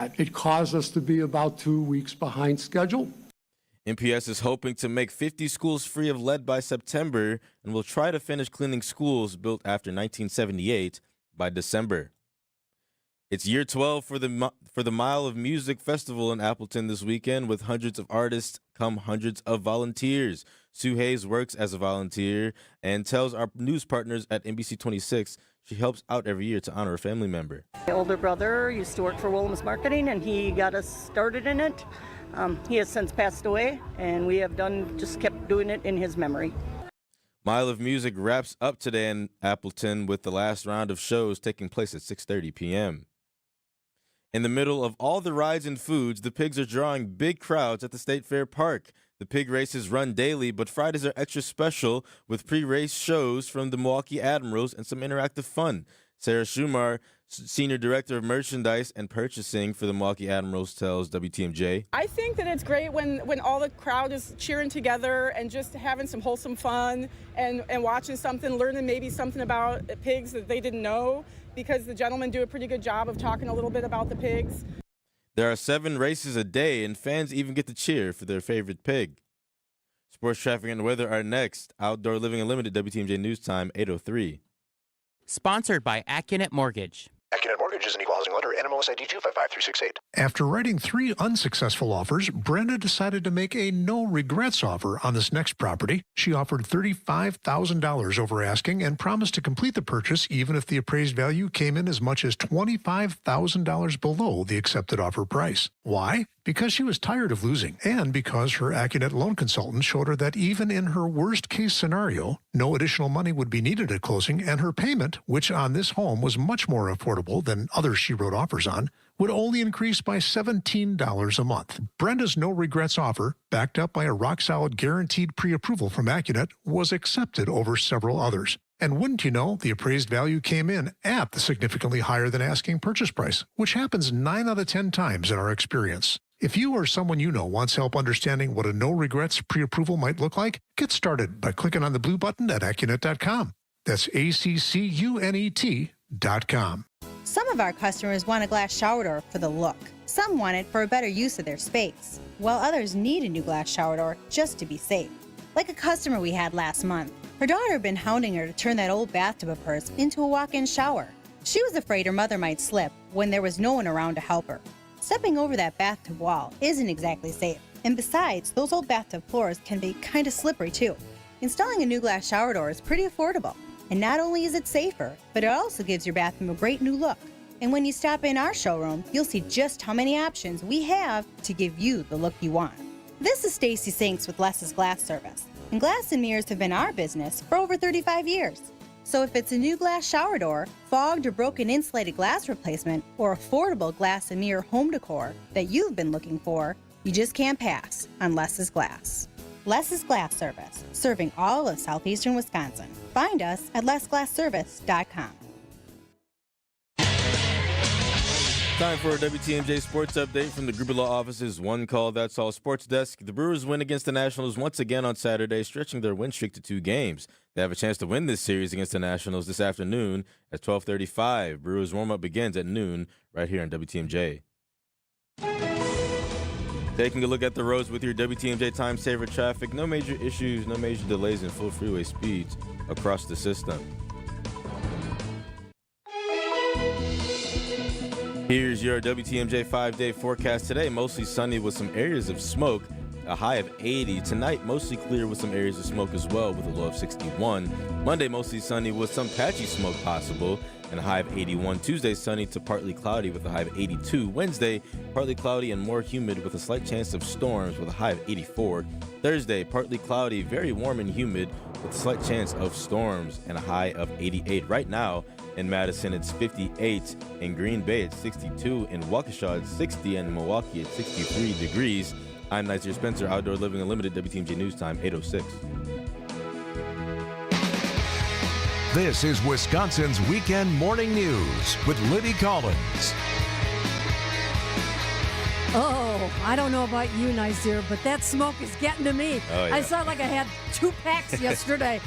It caused us to be about 2 weeks behind schedule. MPS is hoping to make 50 schools free of lead by September and will try to finish cleaning schools built after 1978 by December. It's year 12 for the Mile of Music Festival in Appleton this weekend, with hundreds of artists come hundreds of volunteers. Sue Hayes works as a volunteer and tells our news partners at NBC 26 she helps out every year to honor a family member. My older brother used to work for Williams Marketing, and he got us started in it. He has since passed away, and we have just kept doing it in his memory. Mile of Music wraps up today in Appleton with the last round of shows taking place at 6:30 p.m. In the middle of all the rides and foods, the pigs are drawing big crowds at the State Fair Park. The pig races run daily, but Fridays are extra special with pre-race shows from the Milwaukee Admirals and some interactive fun. Sarah Schumar, Senior Director of Merchandise and Purchasing for the Milwaukee Admirals, tells WTMJ. I think that it's great when all the crowd is cheering together and just having some wholesome fun and watching something, learning maybe something about pigs that they didn't know, because the gentlemen do a pretty good job of talking a little bit about the pigs. There are 7 races a day, and fans even get to cheer for their favorite pig. Sports, traffic, and weather are next. Outdoor Living Unlimited, WTMJ News Time, 8:03. Sponsored by AccuNet Mortgage. AccuNet Mortgage is an equal housing lender. NMLS ID 255368. After writing 3 unsuccessful offers, Brenda decided to make a no-regrets offer on this next property. She offered $35,000 over asking and promised to complete the purchase even if the appraised value came in as much as $25,000 below the accepted offer price. Why? Because she was tired of losing, and because her AccuNet loan consultant showed her that even in her worst-case scenario, no additional money would be needed at closing, and her payment, which on this home was much more affordable than others she wrote offers on, would only increase by $17 a month. Brenda's no-regrets offer, backed up by a rock-solid guaranteed pre-approval from AccuNet, was accepted over several others. And wouldn't you know, the appraised value came in at the significantly higher than asking purchase price, which happens 9 out of 10 times in our experience. If you or someone you know wants help understanding what a no-regrets pre-approval might look like, get started by clicking on the blue button at AccuNet.com. That's ACCUNET.com. Some of our customers want a glass shower door for the look. Some want it for a better use of their space, while others need a new glass shower door just to be safe. Like a customer we had last month. Her daughter had been hounding her to turn that old bathtub of hers into a walk-in shower. She was afraid her mother might slip when there was no one around to help her. Stepping over that bathtub wall isn't exactly safe, and besides, those old bathtub floors can be kind of slippery too. Installing a new glass shower door is pretty affordable, and not only is it safer, but it also gives your bathroom a great new look. And when you stop in our showroom, you'll see just how many options we have to give you the look you want. This is Stacy Sinks with Les's Glass Service, and glass and mirrors have been our business for over 35 years. So if it's a new glass shower door, fogged or broken insulated glass replacement, or affordable glass and mirror home decor that you've been looking for, you just can't pass on Les's Glass. Les's Glass Service, serving all of southeastern Wisconsin. Find us at lesglassservice.com. Time for a WTMJ Sports Update from the Group of Law Office's One Call That's All Sports Desk. The Brewers win against the Nationals once again on Saturday, stretching their win streak to 2 games. They have a chance to win this series against the Nationals this afternoon at 12:35. Brewers warm-up begins at noon right here on WTMJ. Taking a look at the roads with your WTMJ Time Saver traffic. No major issues, no major delays in full freeway speeds across the system. Here's your WTMJ 5-day forecast today. Mostly sunny with some areas of smoke, a high of 80. Tonight, mostly clear with some areas of smoke as well with a low of 61. Monday, mostly sunny with some patchy smoke possible and a high of 81. Tuesday, sunny to partly cloudy with a high of 82. Wednesday, partly cloudy and more humid with a slight chance of storms with a high of 84. Thursday, partly cloudy, very warm and humid with a slight chance of storms and a high of 88. Right now, in Madison, it's 58. In Green Bay, it's 62. In Waukesha, it's 60. And in Milwaukee, it's 63 degrees. I'm Nizer Spencer, Outdoor Living Unlimited, WTMJ News Time, 8:06. This is Wisconsin's Weekend Morning News with Libby Collins. Oh, I don't know about you, Nazir, but that smoke is getting to me. Oh, yeah. I sound like I had 2 packs yesterday.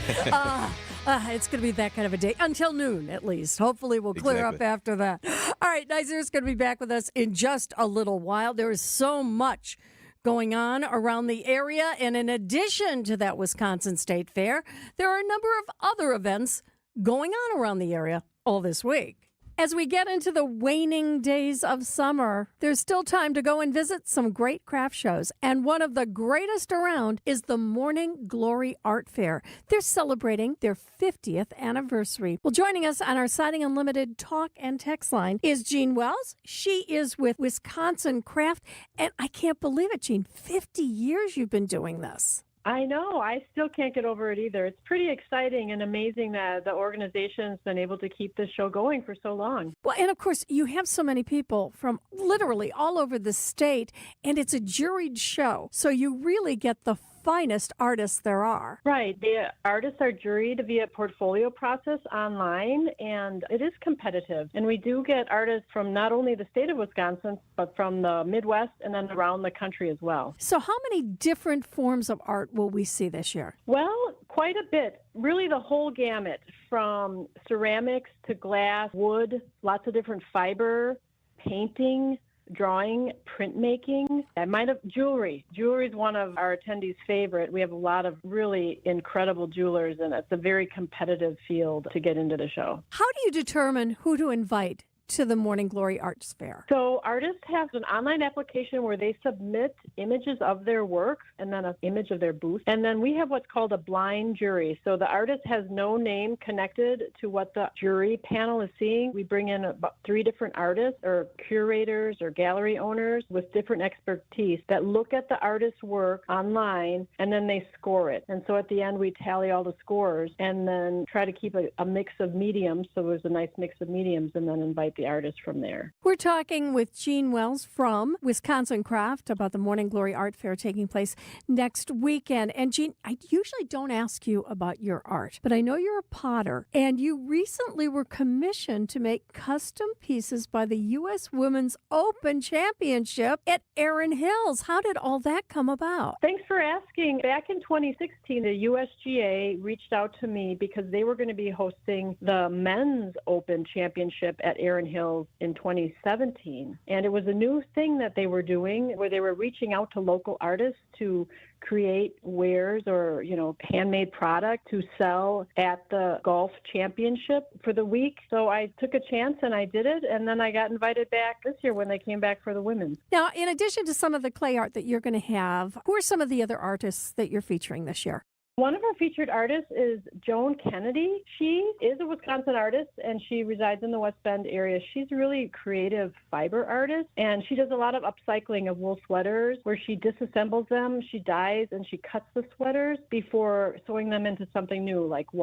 It's going to be that kind of a day until noon, at least. Hopefully, we'll clear up after that. All right, Nazir's going to be back with us in just a little while. There is so much going on around the area, and in addition to that Wisconsin State Fair, there are a number of other events going on around the area all this week. As we get into the waning days of summer, there's still time to go and visit some great craft shows. And one of the greatest around is the Morning Glory Art Fair. They're celebrating their 50th anniversary. Well, joining us on our Siding Unlimited talk and text line is Jean Wells. She is with Wisconsin Craft. And I can't believe it, Jean. 50 years you've been doing this. I know. I still can't get over it either. It's pretty exciting and amazing that the organization's been able to keep this show going for so long. Well, and of course, you have so many people from literally all over the state, and it's a juried show. So you really get the finest artists there are. Right. The artists are juried via portfolio process online, and it is competitive. And we do get artists from not only the state of Wisconsin, but from the Midwest and then around the country as well. So how many different forms of art will we see this year? Well, quite a bit. Really the whole gamut, from ceramics to glass, wood, lots of different fiber, painting, drawing, printmaking. I might have jewelry. Jewelry is one of our attendees' favorite. We have a lot of really incredible jewelers, and it's a very competitive field to get into the show. How do you determine who to invite to the Morning Glory Arts Fair? So artists have an online application where they submit images of their work and then an image of their booth. And then we have what's called a blind jury. So the artist has no name connected to what the jury panel is seeing. We bring in about 3 different artists or curators or gallery owners with different expertise that look at the artist's work online, and then they score it. And so at the end, we tally all the scores and then try to keep a mix of mediums. So there's a nice mix of mediums, and then invite the artist from there. We're talking with Jean Wells from Wisconsin Craft about the Morning Glory Art Fair taking place next weekend. And Jean, I usually don't ask you about your art, but I know you're a potter, and you recently were commissioned to make custom pieces by the U.S. Women's Open Championship at Erin Hills. How did all that come about? Thanks for asking. Back in 2016, the USGA reached out to me because they were going to be hosting the Men's Open Championship at Erin Hills in 2017. And it was a new thing that they were doing where they were reaching out to local artists to create wares or, handmade product to sell at the golf championship for the week. So I took a chance and I did it. And then I got invited back this year when they came back for the women's. Now, in addition to some of the clay art that you're going to have, who are some of the other artists that you're featuring this year? One of our featured artists is Joan Kennedy. She is a Wisconsin artist, and she resides in the West Bend area. She's a really creative fiber artist, and she does a lot of upcycling of wool sweaters where she disassembles them, she dyes, and she cuts the sweaters before sewing them into something new, like a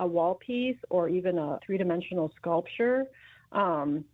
wall piece, or even a 3-dimensional sculpture. And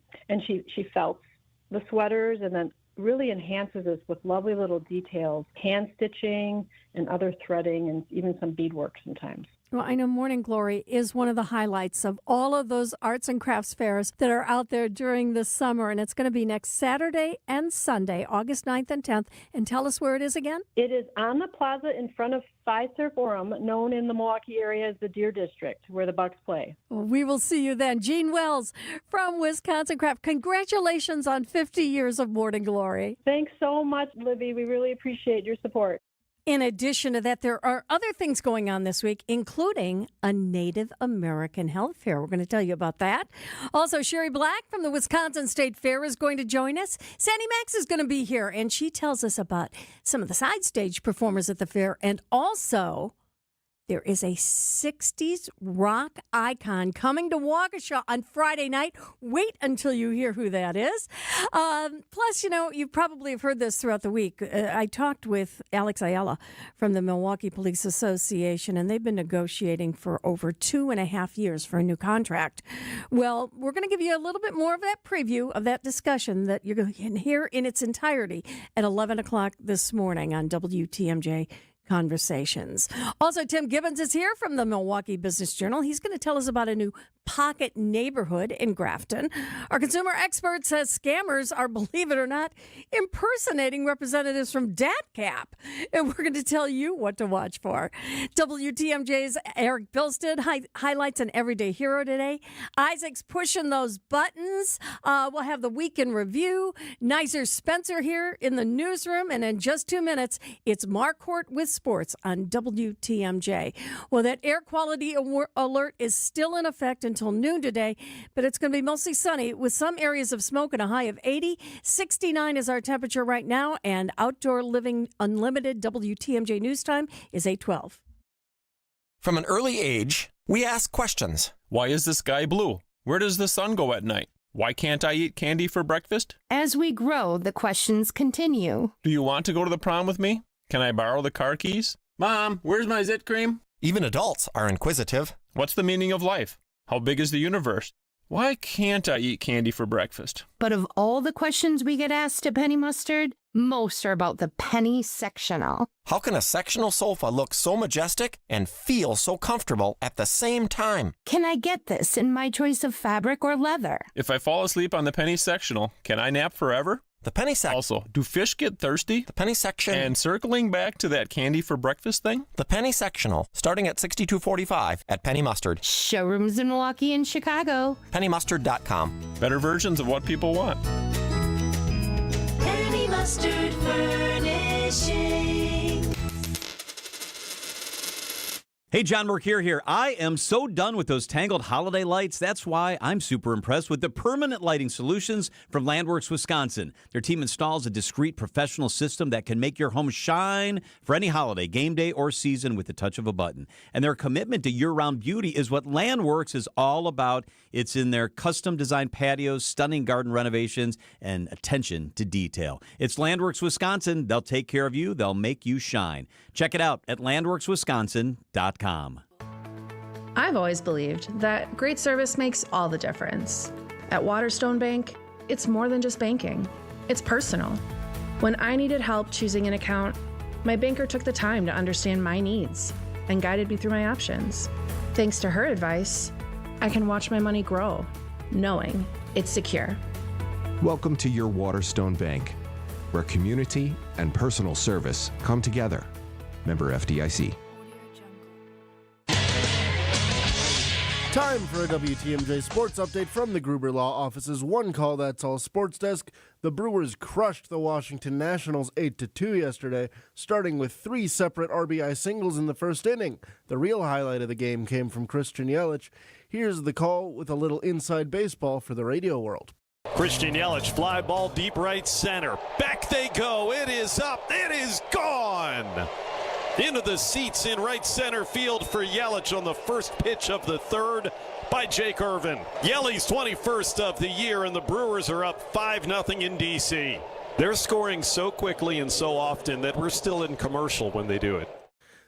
she felts the sweaters and then really enhances this with lovely little details, hand stitching and other threading, and even some beadwork sometimes. Well, I know Morning Glory is one of the highlights of all of those arts and crafts fairs that are out there during the summer, and it's going to be next Saturday and Sunday, August 9th and 10th. And tell us where it is again. It is on the plaza in front of Fiserv Forum, known in the Milwaukee area as the Deer District, where the Bucks play. Well, we will see you then. Jean Wells from Wisconsin Craft. Congratulations on 50 years of Morning Glory. Thanks so much, Libby. We really appreciate your support. In addition to that, there are other things going on this week, including a Native American health fair. We're going to tell you about that. Also, Sherry Black from the Wisconsin State Fair is going to join us. Sandy Max is going to be here, and she tells us about some of the side stage performers at the fair. And also, there is a 60s rock icon coming to Waukesha on Friday night. Wait until you hear who that is. Plus, you probably have heard this throughout the week. I talked with Alex Ayala from the Milwaukee Police Association, and they've been negotiating for over 2.5 years for a new contract. Well, we're going to give you a little bit more of that preview of that discussion that you're going to hear in its entirety at 11 o'clock this morning on WTMJ Conversations. Also, Tim Gibbons is here from the Milwaukee Business Journal. He's going to tell us about a new Pocket neighborhood in Grafton. Our consumer expert says scammers are, believe it or not, impersonating representatives from DATCAP. And we're going to tell you what to watch for. WTMJ's Eric Bilstead highlights an everyday hero today. Isaac's pushing those buttons. We'll have the week in review. Nicer Spencer here in the newsroom. And in just 2 minutes, it's Marquardt with sports on WTMJ. Well, that air quality alert is still in effect until noon today, but it's going to be mostly sunny with some areas of smoke and a high of 80. 69 is our temperature right now, and Outdoor Living Unlimited WTMJ News Time is 8:12. From an early age, we ask questions. Why is the sky blue? Where does the sun go at night? Why can't I eat candy for breakfast? As we grow, the questions continue. Do you want to go to the prom with me? Can I borrow the car keys? Mom, where's my zit cream? Even adults are inquisitive. What's the meaning of life? How big is the universe? Why can't I eat candy for breakfast? But of all the questions we get asked at Penny Mustard, most are about the penny sectional. How can a sectional sofa look so majestic and feel so comfortable at the same time? Can I get this in my choice of fabric or leather? If I fall asleep on the penny sectional, can I nap forever? The penny section. Also, do fish get thirsty? The penny section. And circling back to that candy for breakfast thing? The penny sectional, starting at $62.45 at Penny Mustard. Showrooms in Milwaukee and Chicago. PennyMustard.com. Better versions of what people want. Penny Mustard Furnishing. Hey, John Mercure here. I am so done with those tangled holiday lights. That's why I'm super impressed with the permanent lighting solutions from Landworks, Wisconsin. Their team installs a discreet professional system that can make your home shine for any holiday, game day, or season with the touch of a button. And their commitment to year-round beauty is what Landworks is all about. It's in their custom-designed patios, stunning garden renovations, and attention to detail. It's Landworks, Wisconsin. They'll take care of you. They'll make you shine. Check it out at landworkswisconsin.com. I've always believed that great service makes all the difference. At Waterstone Bank, it's more than just banking. It's personal. When I needed help choosing an account, my banker took the time to understand my needs and guided me through my options. Thanks to her advice, I can watch my money grow, knowing it's secure. Welcome to your Waterstone Bank, where community and personal service come together. Member FDIC. Time for a WTMJ sports update from the Gruber Law Office's One Call That's All sports desk. The Brewers crushed the Washington Nationals 8-2 yesterday, starting with 3 separate RBI singles in the first inning. The real highlight of the game came from Christian Yelich. Here's the call with a little inside baseball for the radio world. Christian Yelich, fly ball deep right center. Back they go. It is up. It is gone. Into the seats in right center field for Yelich on the first pitch of the third by Jake Irvin. Yelly's 21st of the year, and the Brewers are up 5-0 in D.C. They're scoring so quickly and so often that we're still in commercial when they do it.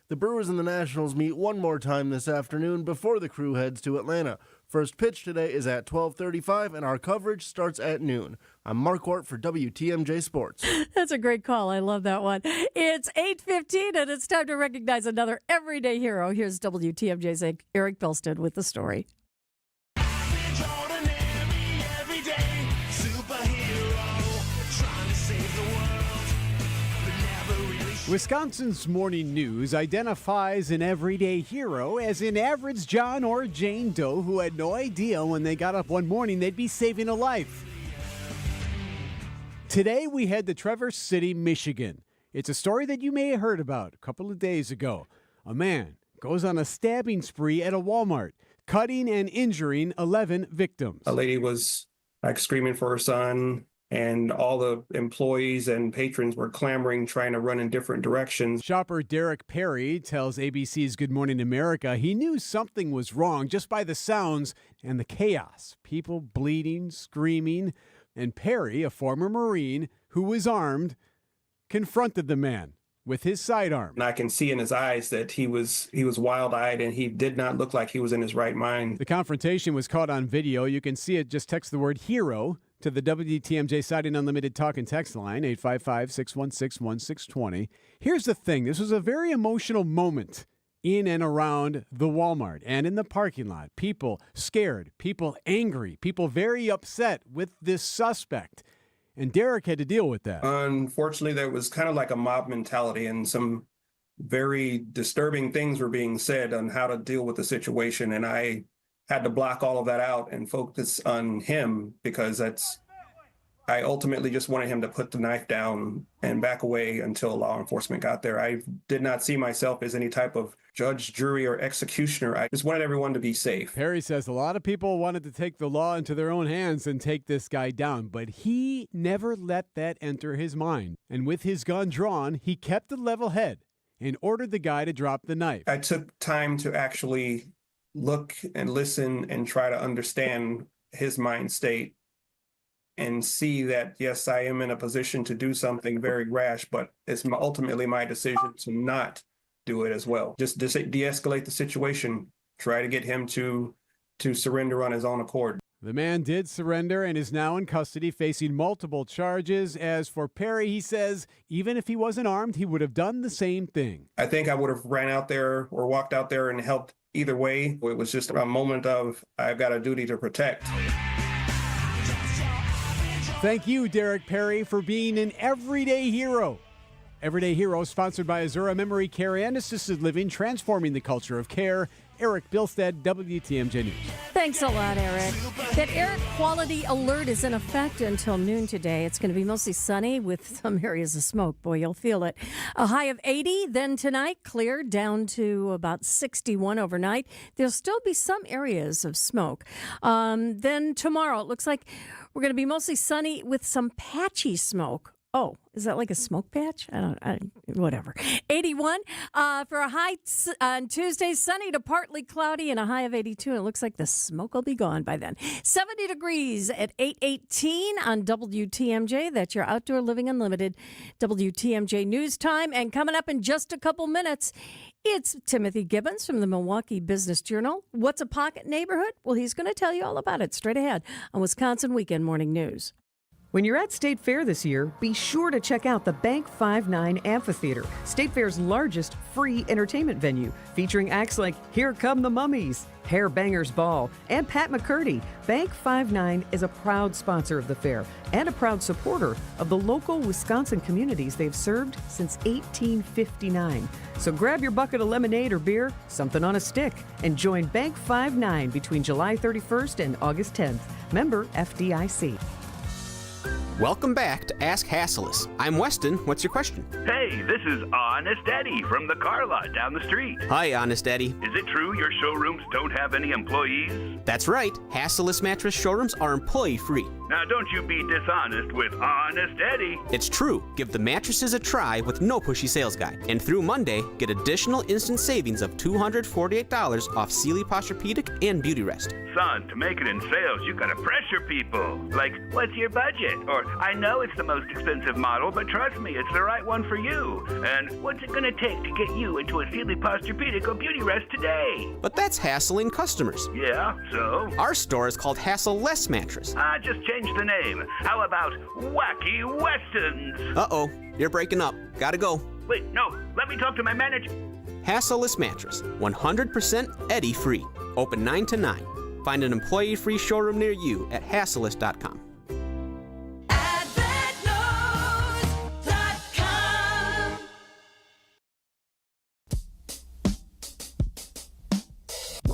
The Brewers and the Nationals meet one more time this afternoon before the crew heads to Atlanta. First pitch today is at 12:35, and our coverage starts at noon. I'm Marquardt for WTMJ Sports. That's a great call. I love that one. It's 8:15, and it's time to recognize another everyday hero. Here's WTMJ's Eric Bilstead with the story. Wisconsin's Morning News identifies an everyday hero as an average John or Jane Doe who had no idea when they got up one morning they'd be saving a life. Today we head to Traverse City, Michigan. It's a story that you may have heard about a couple of days ago. A man goes on a stabbing spree at a Walmart, cutting and injuring 11 victims. A lady was screaming for her son, and all the employees and patrons were clamoring, trying to run in different directions. Shopper Derek Perry tells ABC's Good Morning America he knew something was wrong just by the sounds and the chaos. People bleeding, screaming, and Perry, a former Marine who was armed, confronted the man with his sidearm. And I can see in his eyes that he was wild-eyed, and he did not look like he was in his right mind. The confrontation was caught on video. You can see it. Just text the word hero to the WTMJ Siding Unlimited talk and text line, 855-616-1620. Here's the thing. This was a very emotional moment in and around the Walmart and in the parking lot. People scared, people angry, people very upset with this suspect. And Derek had to deal with that. Unfortunately, there was kind of like a mob mentality, and some very disturbing things were being said on how to deal with the situation. And I had to block all of that out and focus on him, because I ultimately just wanted him to put the knife down and back away until law enforcement got there. I did not see myself as any type of judge, jury, or executioner. I just wanted everyone to be safe. Perry says a lot of people wanted to take the law into their own hands and take this guy down, but he never let that enter his mind. And with his gun drawn, he kept a level head and ordered the guy to drop the knife. I took time to actually look and listen and try to understand his mind state and see that, yes, I am in a position to do something very rash, but it's ultimately my decision to not do it as well. Just de-escalate the situation, try to get him to surrender on his own accord. The man did surrender and is now in custody facing multiple charges. As for Perry, he says even if he wasn't armed, he would have done the same thing. I think I would have ran out there or walked out there and helped either way. It was just a moment of, I've got a duty to protect. Thank you, Derek Perry, for being an everyday hero. Everyday Hero, sponsored by Azura Memory Care and Assisted Living, transforming the culture of care. Eric Bilstead, WTMJ News. Thanks a lot, Eric. That Eric quality alert is in effect until noon today. It's going to be mostly sunny with some areas of smoke. Boy, you'll feel it. A high of 80. Then tonight, clear down to about 61 overnight. There'll still be some areas of smoke. Then tomorrow, it looks like we're going to be mostly sunny with some patchy smoke. Oh, is that like a smoke patch? Whatever. 81 for a high on Tuesday, sunny to partly cloudy and a high of 82. And it looks like the smoke will be gone by then. 70 degrees at 8:18 on WTMJ. That's your Outdoor Living Unlimited WTMJ News Time. And coming up in just a couple minutes, it's Timothy Gibbons from the Milwaukee Business Journal. What's a pocket neighborhood? Well, he's going to tell you all about it straight ahead on Wisconsin Weekend Morning News. When you're at State Fair this year, be sure to check out the Bank 5-9 Amphitheater, State Fair's largest free entertainment venue, featuring acts like Here Come the Mummies, Hair Bangers Ball, and Pat McCurdy. Bank 5-9 is a proud sponsor of the fair and a proud supporter of the local Wisconsin communities they've served since 1859. So grab your bucket of lemonade or beer, something on a stick, and join Bank 5-9 between July 31st and August 10th. Member FDIC. Welcome back to Ask Hasselus. I'm Weston. What's your question? Hey, this is Honest Eddie from the car lot down the street. Hi, Honest Eddie. Is it true your showrooms don't have any employees? That's right. Hasselus mattress showrooms are employee-free. Now, don't you be dishonest with Honest Eddie. It's true. Give the mattresses a try with no pushy sales guide. And through Monday, get additional instant savings of $248 off Sealy Posturepedic and Beauty Rest. Son, to make it in sales, you gotta pressure people. Like, what's your budget? Or, I know it's the most expensive model, but trust me, it's the right one for you. And what's it gonna take to get you into a Sealy Posturepedic or Beauty Rest today? But that's hassling customers. Yeah, so? Our store is called Hassle Less Mattress. Just change the name. How about Wacky Westerns? Uh-oh, you're breaking up. Gotta go. Wait, no, let me talk to my manager. Hasseless Mattress, 100% Eddie free. Open 9 to 9. Find an employee-free showroom near you at hasseless.com.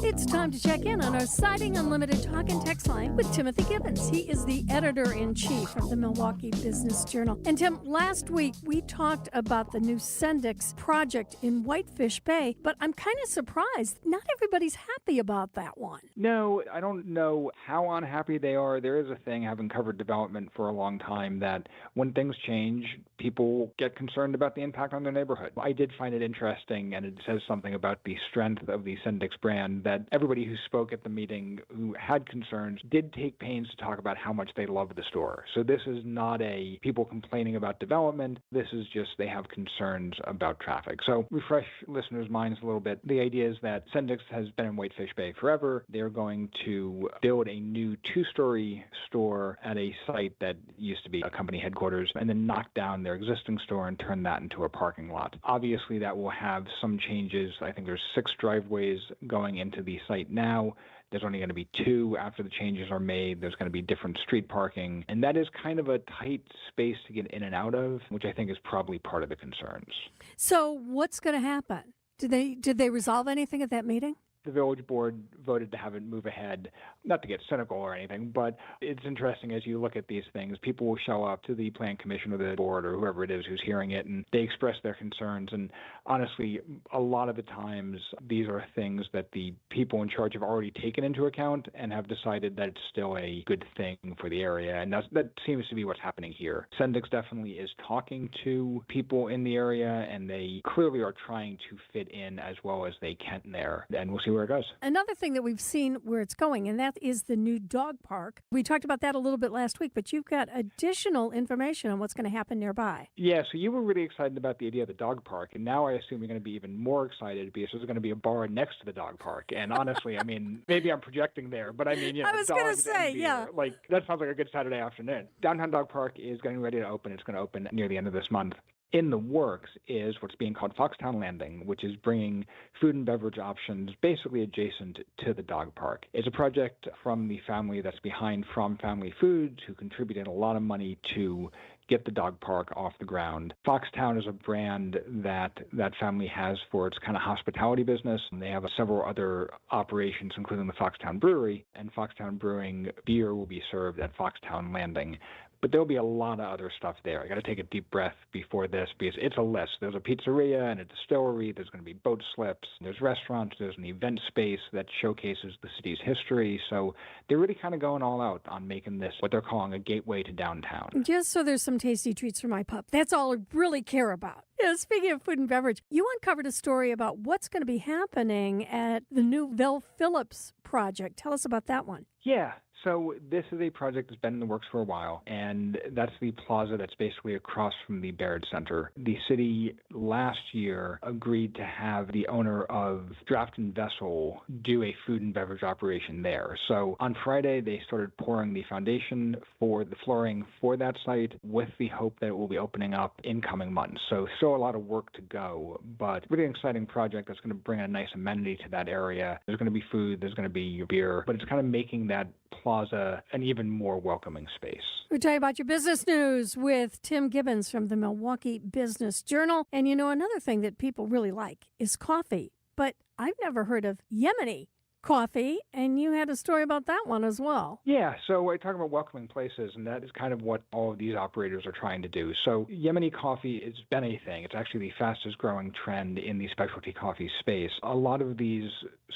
It's time to check in on our Siding Unlimited talk and text line with Timothy Gibbons. He is the editor-in-chief of the Milwaukee Business Journal. And Tim, last week we talked about the new Sendix project in Whitefish Bay, but I'm kind of surprised. Not everybody's happy about that one. No, I don't know how unhappy they are. There is a thing, having covered development for a long time, that when things change, people get concerned about the impact on their neighborhood. I did find it interesting, and it says something about the strength of the Sendix brand, that everybody who spoke at the meeting who had concerns did take pains to talk about how much they love the store. So this is not a people complaining about development. This is just they have concerns about traffic. So refresh listeners' minds a little bit. The idea is that Sendix has been in Whitefish Bay forever. They're going to build a new 2-story store at a site that used to be a company headquarters and then knock down their existing store and turn that into a parking lot. Obviously, that will have some changes. I think there's 6 driveways going into the site now. There's only going to be 2 after the changes are made. There's going to be different street parking. And that is kind of a tight space to get in and out of, which I think is probably part of the concerns. So what's going to happen? Did they resolve anything at that meeting? The village board voted to have it move ahead, not to get cynical or anything, but it's interesting as you look at these things. People will show up to the plan commission or the board or whoever it is who's hearing it, and they express their concerns. And honestly, a lot of the times, these are things that the people in charge have already taken into account and have decided that it's still a good thing for the area. And that seems to be what's happening here. Sendix definitely is talking to people in the area, and they clearly are trying to fit in as well as they can there. And we'll see where it goes. Another thing that we've seen where it's going, and that is the new dog park. We talked about that a little bit last week, but you've got additional information on what's going to happen nearby. Yeah, so you were really excited about the idea of the dog park, and now I assume you're going to be even more excited because there's going to be a bar next to the dog park. And honestly, I mean, maybe I'm projecting there, but I mean, you know, I was going to say, yeah. Like, that sounds like a good Saturday afternoon. Downtown Dog Park is getting ready to open. It's going to open near the end of this month. In the works is what's being called Foxtown Landing, which is bringing food and beverage options basically adjacent to the dog park. It's a project from the family that's behind From Family Foods, who contributed a lot of money to get the dog park off the ground. Foxtown is a brand that family has for its kind of hospitality business. And they have several other operations, including the Foxtown Brewery, and Foxtown Brewing beer will be served at Foxtown Landing. But there'll be a lot of other stuff there. I got to take a deep breath before this because it's a list. There's a pizzeria and a distillery. There's going to be boat slips. There's restaurants. There's an event space that showcases the city's history. So they're really kind of going all out on making this what they're calling a gateway to downtown. Just so there's some tasty treats for my pup. That's all I really care about. Yeah, speaking of food and beverage, you uncovered a story about what's going to be happening at the new Vel Phillips project. Tell us about that one. Yeah. So this is a project that's been in the works for a while, and that's the plaza that's basically across from the Baird Center. The city last year agreed to have the owner of Draft and Vessel do a food and beverage operation there. So on Friday, they started pouring the foundation for the flooring for that site with the hope that it will be opening up in coming months. So still a lot of work to go, but really exciting project that's going to bring a nice amenity to that area. There's going to be food, there's going to be beer, but it's kind of making that plaza an even more welcoming space. We'll tell you about your business news with Tim Gibbons from the Milwaukee Business Journal. And you know, another thing that people really like is coffee, but I've never heard of Yemeni coffee, and you had a story about that one as well. Yeah, so we're talking about welcoming places, and that is kind of what all of these operators are trying to do. So Yemeni coffee has been a thing. It's actually the fastest growing trend in the specialty coffee space. A lot of these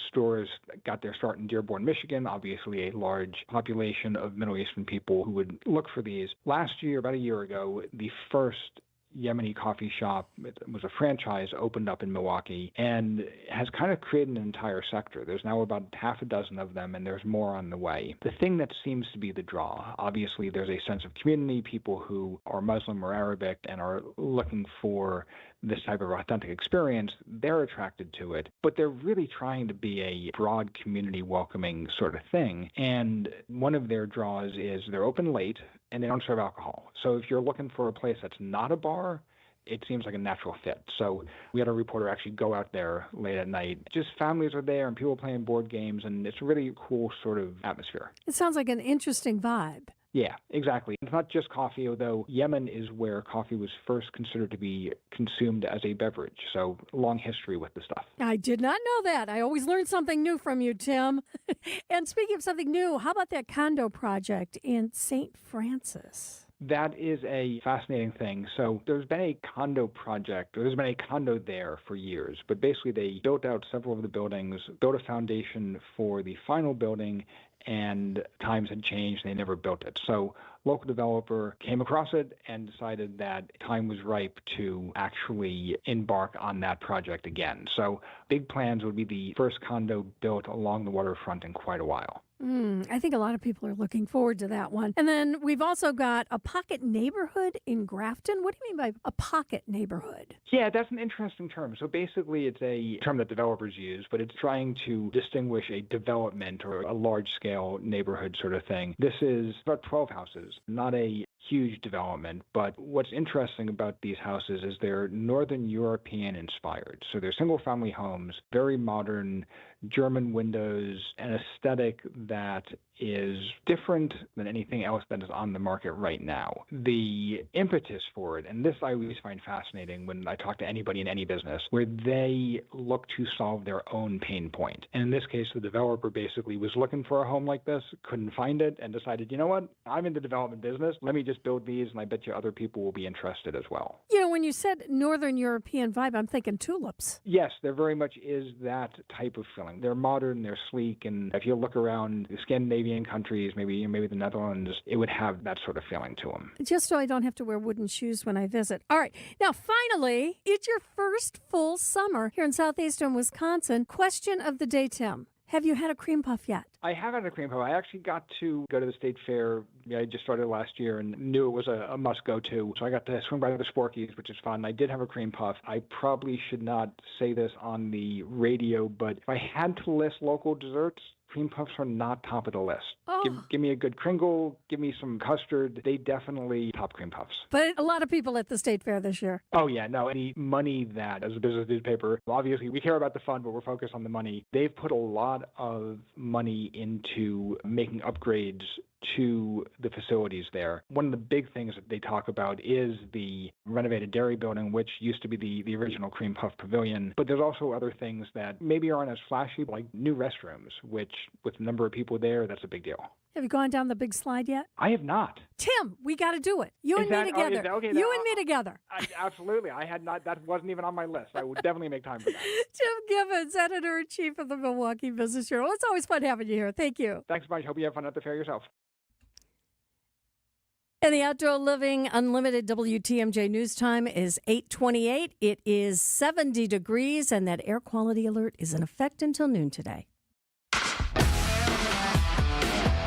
stores got their start in Dearborn, Michigan, obviously a large population of Middle Eastern people who would look for these. Last year, about a year ago, the first Yemeni coffee shop, it was a franchise, opened up in Milwaukee and has kind of created an entire sector. There's now about half a dozen of them, and there's more on the way. The thing that seems to be the draw, obviously there's a sense of community, people who are Muslim or Arabic and are looking for this type of authentic experience, they're attracted to it, but they're really trying to be a broad community welcoming sort of thing. And one of their draws is they're open late and they don't serve alcohol. So if you're looking for a place that's not a bar, it seems like a natural fit. So we had a reporter actually go out there late at night. Just families are there and people playing board games, and it's a really cool sort of atmosphere. It sounds like an interesting vibe. Yeah, exactly. It's not just coffee, although Yemen is where coffee was first considered to be consumed as a beverage. So long history with the stuff. I did not know that. I always learn something new from you, Tim. And speaking of something new, how about that condo project in St. Francis? That is a fascinating thing. So there's been a condo project, or there's been a condo there for years, but basically they built out several of the buildings, built a foundation for the final building, and times had changed and they never built it. So local developer came across it and decided that time was ripe to actually embark on that project again. So big plans would be the first condo built along the waterfront in quite a while. I think a lot of people are looking forward to that one. And then we've also got a pocket neighborhood in Grafton. What do you mean by a pocket neighborhood? Yeah, that's an interesting term. So basically it's a term that developers use, but it's trying to distinguish a development or a large-scale neighborhood sort of thing. This is about 12 houses, not a huge development, but what's interesting about these houses is they're Northern European inspired. So they're single-family homes, very modern, German windows, an aesthetic that is different than anything else that is on the market right now. The impetus for it, and this I always find fascinating when I talk to anybody in any business, where they look to solve their own pain point. And in this case, the developer basically was looking for a home like this, couldn't find it, and decided, you know what, I'm in the development business, let me just build these, and I bet you other people will be interested as well. You know, when you said Northern European vibe, I'm thinking tulips. Yes, there very much is that type of feeling. They're modern, they're sleek, and if you look around the Scandinavian countries, maybe the Netherlands, it would have that sort of feeling to them. Just so I don't have to wear wooden shoes when I visit. All right. Now, finally, it's your first full summer here in southeastern Wisconsin. Question of the day, Tim. Have you had a cream puff yet? I have had a cream puff. I actually got to go to the state fair. I just started last year and knew it was a must-go-to. So I got to swing by the Sporkies, which is fun. I did have a cream puff. I probably should not say this on the radio, but if I had to list local desserts, cream puffs are not top of the list. Oh. Give me a good Kringle, give me some custard. They definitely top cream puffs. But a lot of people at the state fair this year. Oh, yeah, no. Any money that, as a business newspaper, obviously we care about the fun, but we're focused on the money. They've put a lot of money into making upgrades to the facilities there. One of the big things that they talk about is the renovated dairy building, which used to be the original Cream Puff Pavilion. But there's also other things that maybe aren't as flashy, like new restrooms, which with the number of people there, that's a big deal. Have you gone down the big slide yet? I have not. Tim, we got to do it. You and me together. You and me together. Absolutely. I had not. That wasn't even on my list. I would definitely make time for that. Tim Gibbons, editor-in-chief of the Milwaukee Business Journal. It's always fun having you here. Thank you. Thanks much. Hope you have fun at the fair yourself. And the Outdoor Living Unlimited WTMJ news time is 8:28. It is 70 degrees, and that air quality alert is in effect until noon today.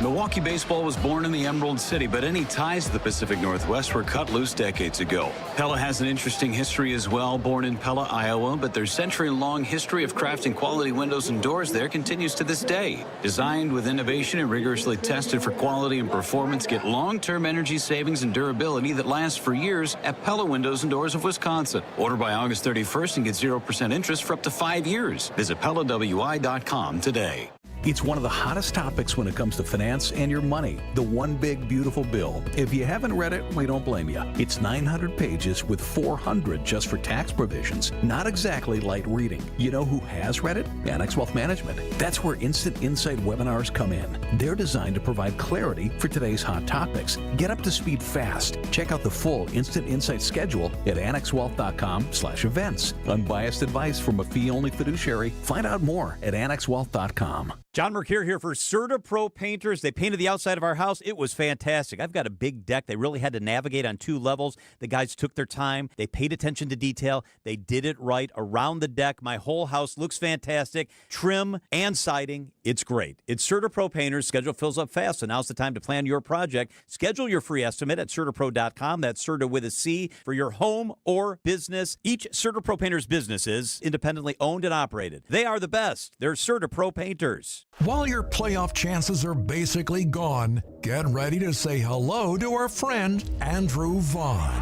Milwaukee baseball was born in the Emerald City, but any ties to the Pacific Northwest were cut loose decades ago. Pella has an interesting history as well. Born in Pella, Iowa, but their century-long history of crafting quality windows and doors there continues to this day. Designed with innovation and rigorously tested for quality and performance, get long-term energy savings and durability that lasts for years at Pella Windows and Doors of Wisconsin. Order by August 31st and get 0% interest for up to 5 years. Visit PellaWI.com today. It's one of the hottest topics when it comes to finance and your money. The One Big Beautiful Bill. If you haven't read it, we don't blame you. It's 900 pages with 400 just for tax provisions. Not exactly light reading. You know who has read it? Annex Wealth Management. That's where Instant Insight webinars come in. They're designed to provide clarity for today's hot topics. Get up to speed fast. Check out the full Instant Insight schedule at annexwealth.com/events. Unbiased advice from a fee-only fiduciary. Find out more at annexwealth.com. John Mercure here for Serta Pro Painters. They painted the outside of our house. It was fantastic. I've got a big deck. They really had to navigate on 2 levels. The guys took their time. They paid attention to detail. They did it right around the deck. My whole house looks fantastic. Trim and siding. It's great. It's Serta Pro Painters. Schedule fills up fast, so now's the time to plan your project. Schedule your free estimate at CertaPro.com. That's Serta with a C for your home or business. Each Serta Pro Painters business is independently owned and operated. They are the best. They're Serta Pro Painters. While your playoff chances are basically gone, get ready to say hello to our friend, Andrew Vaughn.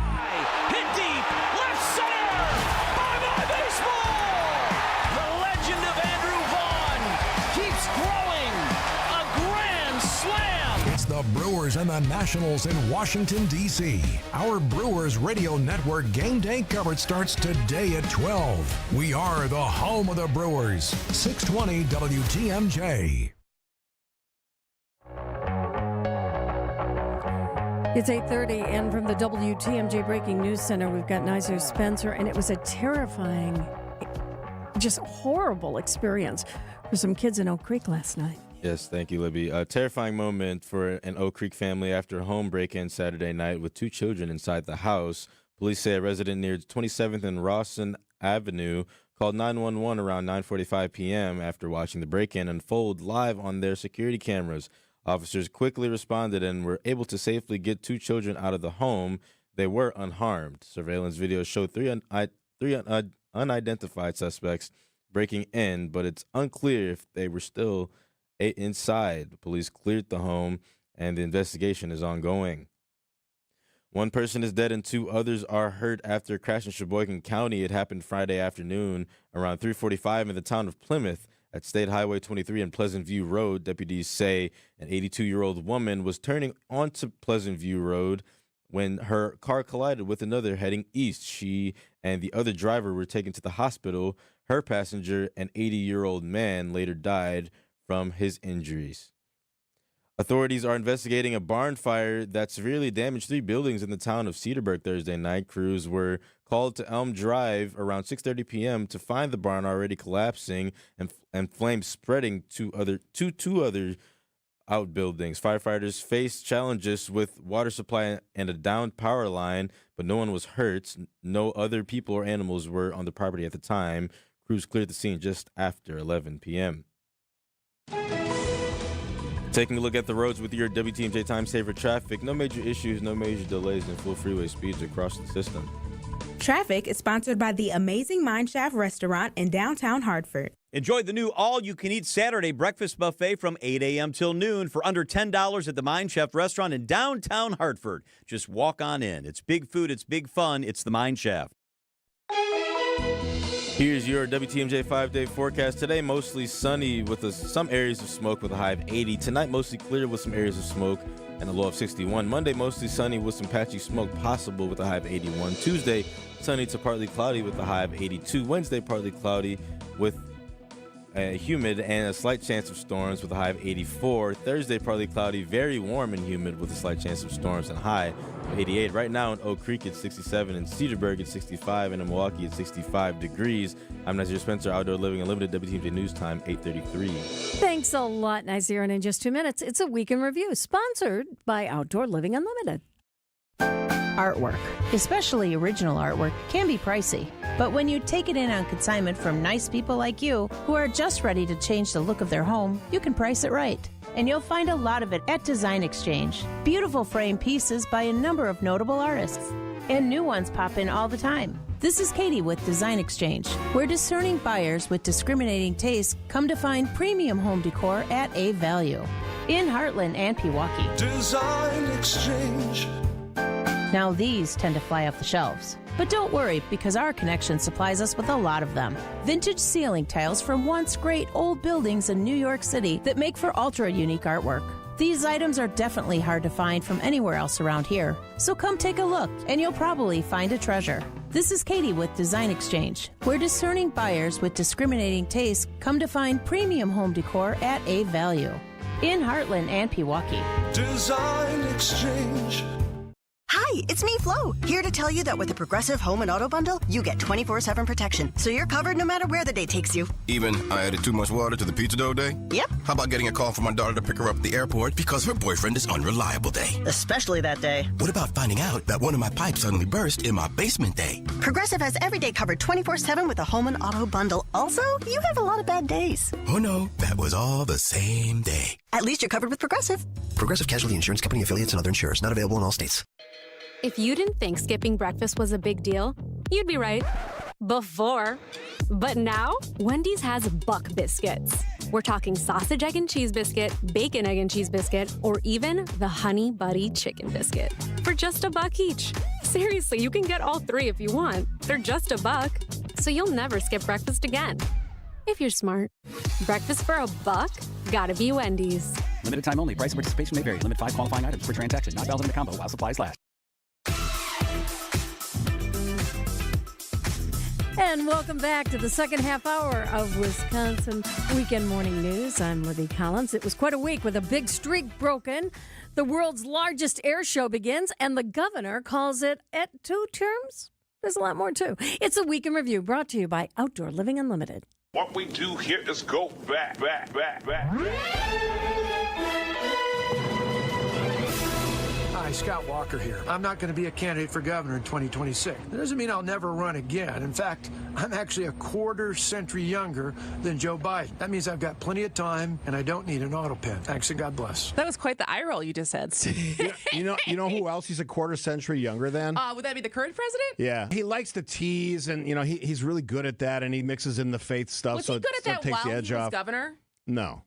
Hit deep, left center! Bye-bye baseball! The legend of Andrew Vaughn keeps growing. A grand slam! It's the Brewers and the Nationals in Washington, D.C. Our Brewers Radio Network game day coverage starts today at 12. We are the home of the Brewers. 620 WTMJ. It's 8:30, and from the WTMJ Breaking News Center, we've got Nizer Spencer, and it was a terrifying, just horrible experience for some kids in Oak Creek last night. Yes, thank you, Libby. A terrifying moment for an Oak Creek family after a home break-in Saturday night with 2 children inside the house. Police say a resident near 27th and Rawson Avenue called 911 around 9:45 p.m. after watching the break-in unfold live on their security cameras. Officers quickly responded and were able to safely get 2 children out of the home. They were unharmed. Surveillance videos showed three unidentified suspects breaking in, but it's unclear if they were still inside. Police cleared the home, and the investigation is ongoing. 1 person is dead and 2 others are hurt after a crash in Sheboygan County. It happened Friday afternoon around 3:45 in the town of Plymouth at State Highway 23 and Pleasant View Road. Deputies say an 82-year-old woman was turning onto Pleasant View Road when her car collided with another heading east. She and the other driver were taken to the hospital. Her passenger, an 80-year-old man, later died from his injuries. Authorities are investigating a barn fire that severely damaged 3 buildings in the town of Cedarburg Thursday night. Crews were called to Elm Drive around 6:30 p.m. to find the barn already collapsing and flames spreading to two other outbuildings. Firefighters faced challenges with water supply and a downed power line, but no one was hurt. No other people or animals were on the property at the time. Crews cleared the scene just after 11 p.m. Taking a look at the roads with your WTMJ Time Saver traffic. No major issues, no major delays, and full freeway speeds across the system. Traffic is sponsored by the Amazing Mine Shaft Restaurant in downtown Hartford. Enjoy the new all-you-can-eat Saturday breakfast buffet from 8 a.m. till noon for under $10 at the Mine Shaft Restaurant in downtown Hartford. Just walk on in. It's big food, it's big fun, it's the Mine Shaft. Here's your WTMJ 5-day forecast. Today, mostly sunny with some areas of smoke with a high of 80. Tonight, mostly clear with some areas of smoke and a low of 61. Monday, mostly sunny with some patchy smoke possible with a high of 81. Tuesday, sunny to partly cloudy with a high of 82. Wednesday, partly cloudy with humid and a slight chance of storms with a high of 84. Thursday, partly cloudy, very warm and humid with a slight chance of storms and high of 88. Right now in Oak Creek, it's 67. In Cedarburg, it's 65. And in Milwaukee, it's 65 degrees. I'm Nazir Spencer, Outdoor Living Unlimited, WTMJ News Time, 8:33. Thanks a lot, Nazir. And in just 2 minutes, it's a Week in Review, sponsored by Outdoor Living Unlimited. Artwork, especially original artwork, can be pricey. But when you take it in on consignment from nice people like you who are just ready to change the look of their home, you can price it right. And you'll find a lot of it at Design Exchange. Beautiful frame pieces by a number of notable artists. And new ones pop in all the time. This is Katie with Design Exchange, where discerning buyers with discriminating tastes come to find premium home decor at a value. In Heartland and Pewaukee. Design Exchange. Now these tend to fly off the shelves. But don't worry, because our connection supplies us with a lot of them. Vintage ceiling tiles from once great old buildings in New York City that make for ultra-unique artwork. These items are definitely hard to find from anywhere else around here. So come take a look, and you'll probably find a treasure. This is Katie with Design Exchange, where discerning buyers with discriminating tastes come to find premium home decor at a value. In Heartland and Pewaukee. Design Exchange. Hi, it's me, Flo, here to tell you that with the Progressive Home and Auto Bundle, you get 24/7 protection, so you're covered no matter where the day takes you. Even I added too much water to the pizza dough day? Yep. How about getting a call from my daughter to pick her up at the airport because her boyfriend is unreliable day? Especially that day. What about finding out that one of my pipes suddenly burst in my basement day? Progressive has every day covered 24/7 with the Home and Auto Bundle. Also, you have a lot of bad days. Oh no, that was all the same day. At least you're covered with Progressive. Progressive Casualty Insurance Company affiliates and other insurers, not available in all states. If you didn't think skipping breakfast was a big deal, you'd be right. Before. But now, Wendy's has Buck Biscuits. We're talking sausage, egg, and cheese biscuit, bacon, egg, and cheese biscuit, or even the Honey Buddy Chicken Biscuit. For just $1 each. Seriously, you can get all 3 if you want. They're just $1. So you'll never skip breakfast again. If you're smart. Breakfast for $1? Gotta be Wendy's. Limited time only. Price and participation may vary. Limit 5 qualifying items per transaction. Not valid in the combo while supplies last. And welcome back to the second half hour of Wisconsin Weekend Morning News. I'm Libby Collins. It was quite a week with a big streak broken. The world's largest air show begins, and the governor calls it at 2 terms. There's a lot more, too. It's a Week in Review brought to you by Outdoor Living Unlimited. What we do here is go back. Hi, Scott Walker here. I'm not going to be a candidate for governor in 2026. That doesn't mean I'll never run again. In fact, I'm actually a quarter century younger than Joe Biden. That means I've got plenty of time and I don't need an auto pen. Thanks and God bless. That was quite the eye roll you just had. You know who else he's a quarter century younger than? Would that be the current president? Yeah. He likes to tease, and he's really good at that, and he mixes in the faith stuff. Was he good at that takes while the edge he was off. governor? No.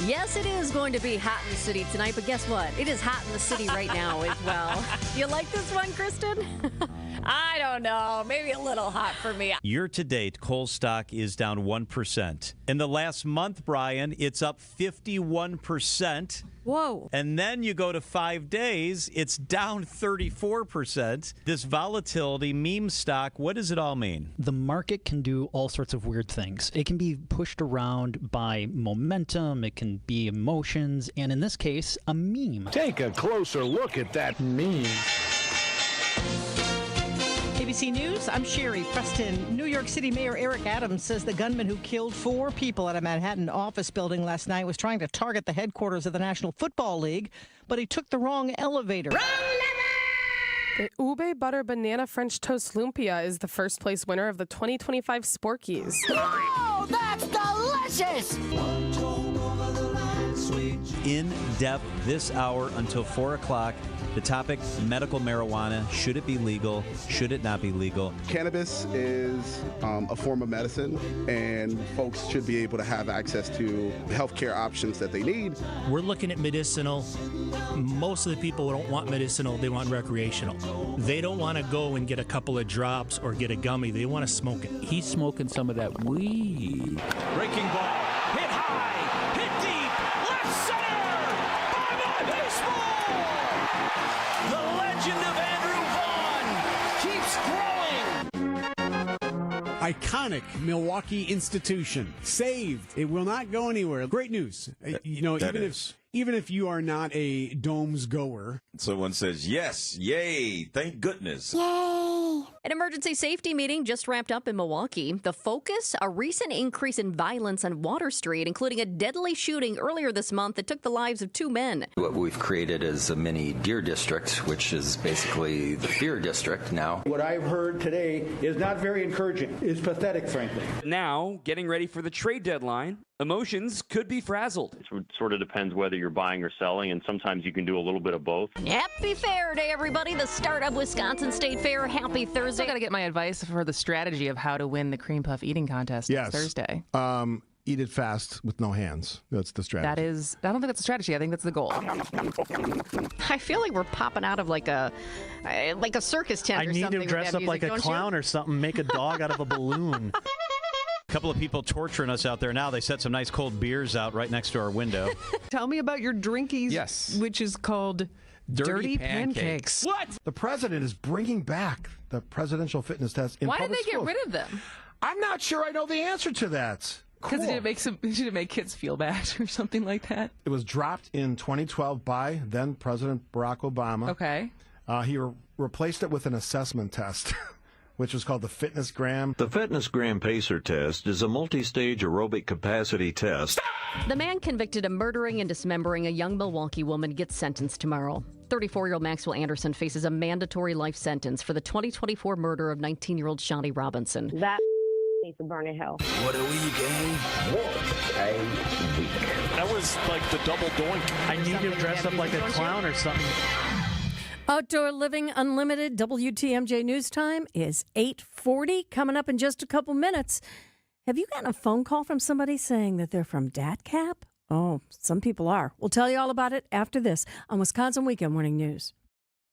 Yes, it is going to be hot in the city tonight, but guess what? It is hot in the city right now as well. You like this one, Kristen? I don't know. Maybe a little hot for me. Year to date, coal stock is down 1%. In the last month, Brian, it's up 51%. Whoa. And then you go to 5 days, it's down 34%. This volatility, meme stock, what does it all mean? The market can do all sorts of weird things. It can be pushed around by momentum, it can be emotions, and in this case, a meme. Take a closer look at that meme. ABC News, I'm Sherry Preston. New York City Mayor Eric Adams says the gunman who killed 4 people at a Manhattan office building last night was trying to target the headquarters of the National Football League, but he took the wrong elevator. The Ube Butter Banana French Toast Lumpia is the first place winner of the 2025 Sporkies. Oh, that's delicious! In depth this hour until 4 o'clock. The topic, medical marijuana. Should it be legal? Should it not be legal? Cannabis is a form of medicine, and folks should be able to have access to healthcare options that they need. We're looking at medicinal. Most of the people don't want medicinal. They want recreational. They don't want to go and get a couple of drops or get a gummy. They want to smoke it. He's smoking some of that weed. Breaking ball. Hit high. Hit deep. Left center. Bye-bye baseball. The legend of Andrew Vaughn keeps growing. Iconic Milwaukee institution. Saved. It will not go anywhere. Great news. Even if you are not a Domes goer. Someone says, yes, yay, thank goodness. Yay! An emergency safety meeting just wrapped up in Milwaukee. The focus, a recent increase in violence on Water Street, including a deadly shooting earlier this month that took the lives of 2 men. What we've created is a mini deer district, which is basically the fear district now. What I've heard today is not very encouraging. It's pathetic, frankly. Now, getting ready for the trade deadline, emotions could be frazzled. It sort of depends whether you're buying or selling, and sometimes you can do a little bit of both. Happy Fair Day, everybody. The start of Wisconsin State Fair. Happy Thursday. I got to get my advice for the strategy of how to win the cream puff eating contest Yes. Thursday. Eat it fast with no hands. That's the strategy. I don't think that's a strategy. I think that's the goal. I feel like we're popping out of like a circus tent or something. I need to dress up like a clown or something, make a dog out of a balloon. A couple of people torturing us out there now. They set some nice cold beers out right next to our window. Tell me about your drinkies, yes, which is called Dirty Pancakes. What? The president is bringing back the presidential fitness test in Why did public they schools. get rid of them? I'm not sure I know the answer to that. Because it didn't make kids feel bad or something like that. It was dropped in 2012 by then President Barack Obama. Okay. He replaced it with an assessment test, which was called the Fitness Gram. The Fitness Gram Pacer test is a multi-stage aerobic capacity test. The man convicted of murdering and dismembering a young Milwaukee woman gets sentenced tomorrow. 34-year-old Maxwell Anderson faces a mandatory life sentence for the 2024 murder of 19-year-old Shawty Robinson. That needs to burn in hell. What are we, gang? What a week. That was like the double doink. I need to dress up like a clown or something. Outdoor Living Unlimited WTMJ News Time is 8:40. Coming up in just a couple minutes. Have you gotten a phone call from somebody saying that they're from DATCAP? Oh, some people are. We'll tell you all about it after this on Wisconsin Weekend Morning News.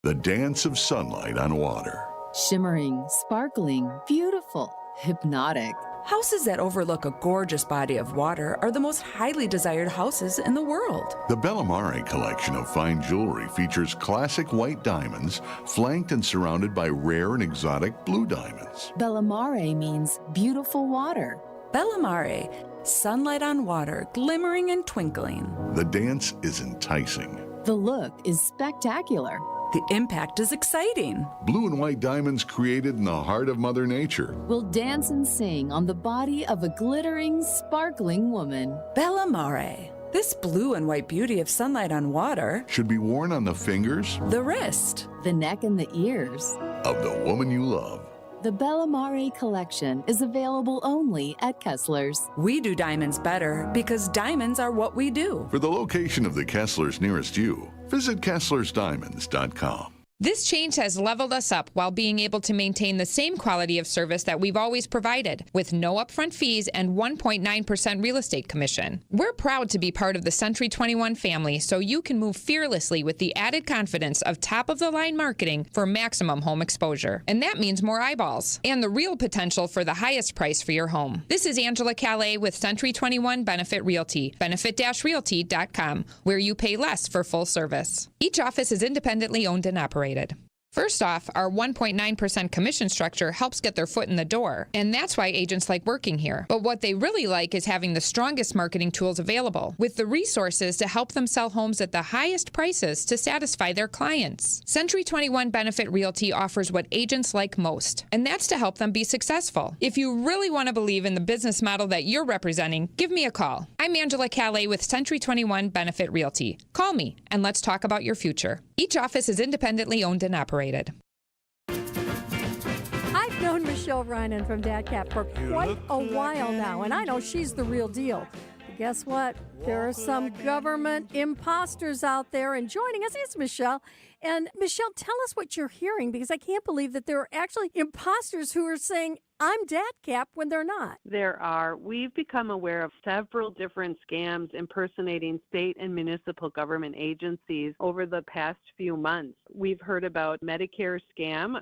The dance of sunlight on water. Shimmering, sparkling, beautiful, hypnotic. Houses that overlook a gorgeous body of water are the most highly desired houses in the world. The Bellamare collection of fine jewelry features classic white diamonds, flanked and surrounded by rare and exotic blue diamonds. Bellamare means beautiful water. Bellamare, sunlight on water, glimmering and twinkling. The dance is enticing. The look is spectacular. The impact is exciting. Blue and white diamonds created in the heart of Mother Nature will dance and sing on the body of a glittering, sparkling woman. Bella Mare. This blue and white beauty of sunlight on water should be worn on the fingers, the wrist, the neck, and the ears of the woman you love. The Bella Mare collection is available only at Kessler's. We do diamonds better because diamonds are what we do. For the location of the Kessler's nearest you, visit KesslersDiamonds.com. This change has leveled us up while being able to maintain the same quality of service that we've always provided, with no upfront fees and 1.9% real estate commission. We're proud to be part of the Century 21 family, so you can move fearlessly with the added confidence of top-of-the-line marketing for maximum home exposure. And that means more eyeballs and the real potential for the highest price for your home. This is Angela Calais with Century 21 Benefit Realty, benefit-realty.com, where you pay less for full service. Each office is independently owned and operated. First off, our 1.9% commission structure helps get their foot in the door, and that's why agents like working here. But what they really like is having the strongest marketing tools available, with the resources to help them sell homes at the highest prices to satisfy their clients. Century 21 Benefit Realty offers what agents like most, and that's to help them be successful. If you really want to believe in the business model that you're representing, give me a call. I'm Angela Calais with Century 21 Benefit Realty. Call me, and let's talk about your future. Each office is independently owned and operated. I've known Michelle Reinen from DadCap for quite a while now, and I know she's the real deal. But guess what? There are some government imposters out there, and joining us is Michelle. And Michelle, tell us what you're hearing, because I can't believe that there are actually imposters who are saying, I'm DadCap, when they're not. There are. We've become aware of several different scams impersonating state and municipal government agencies over the past few months. We've heard about Medicare scam,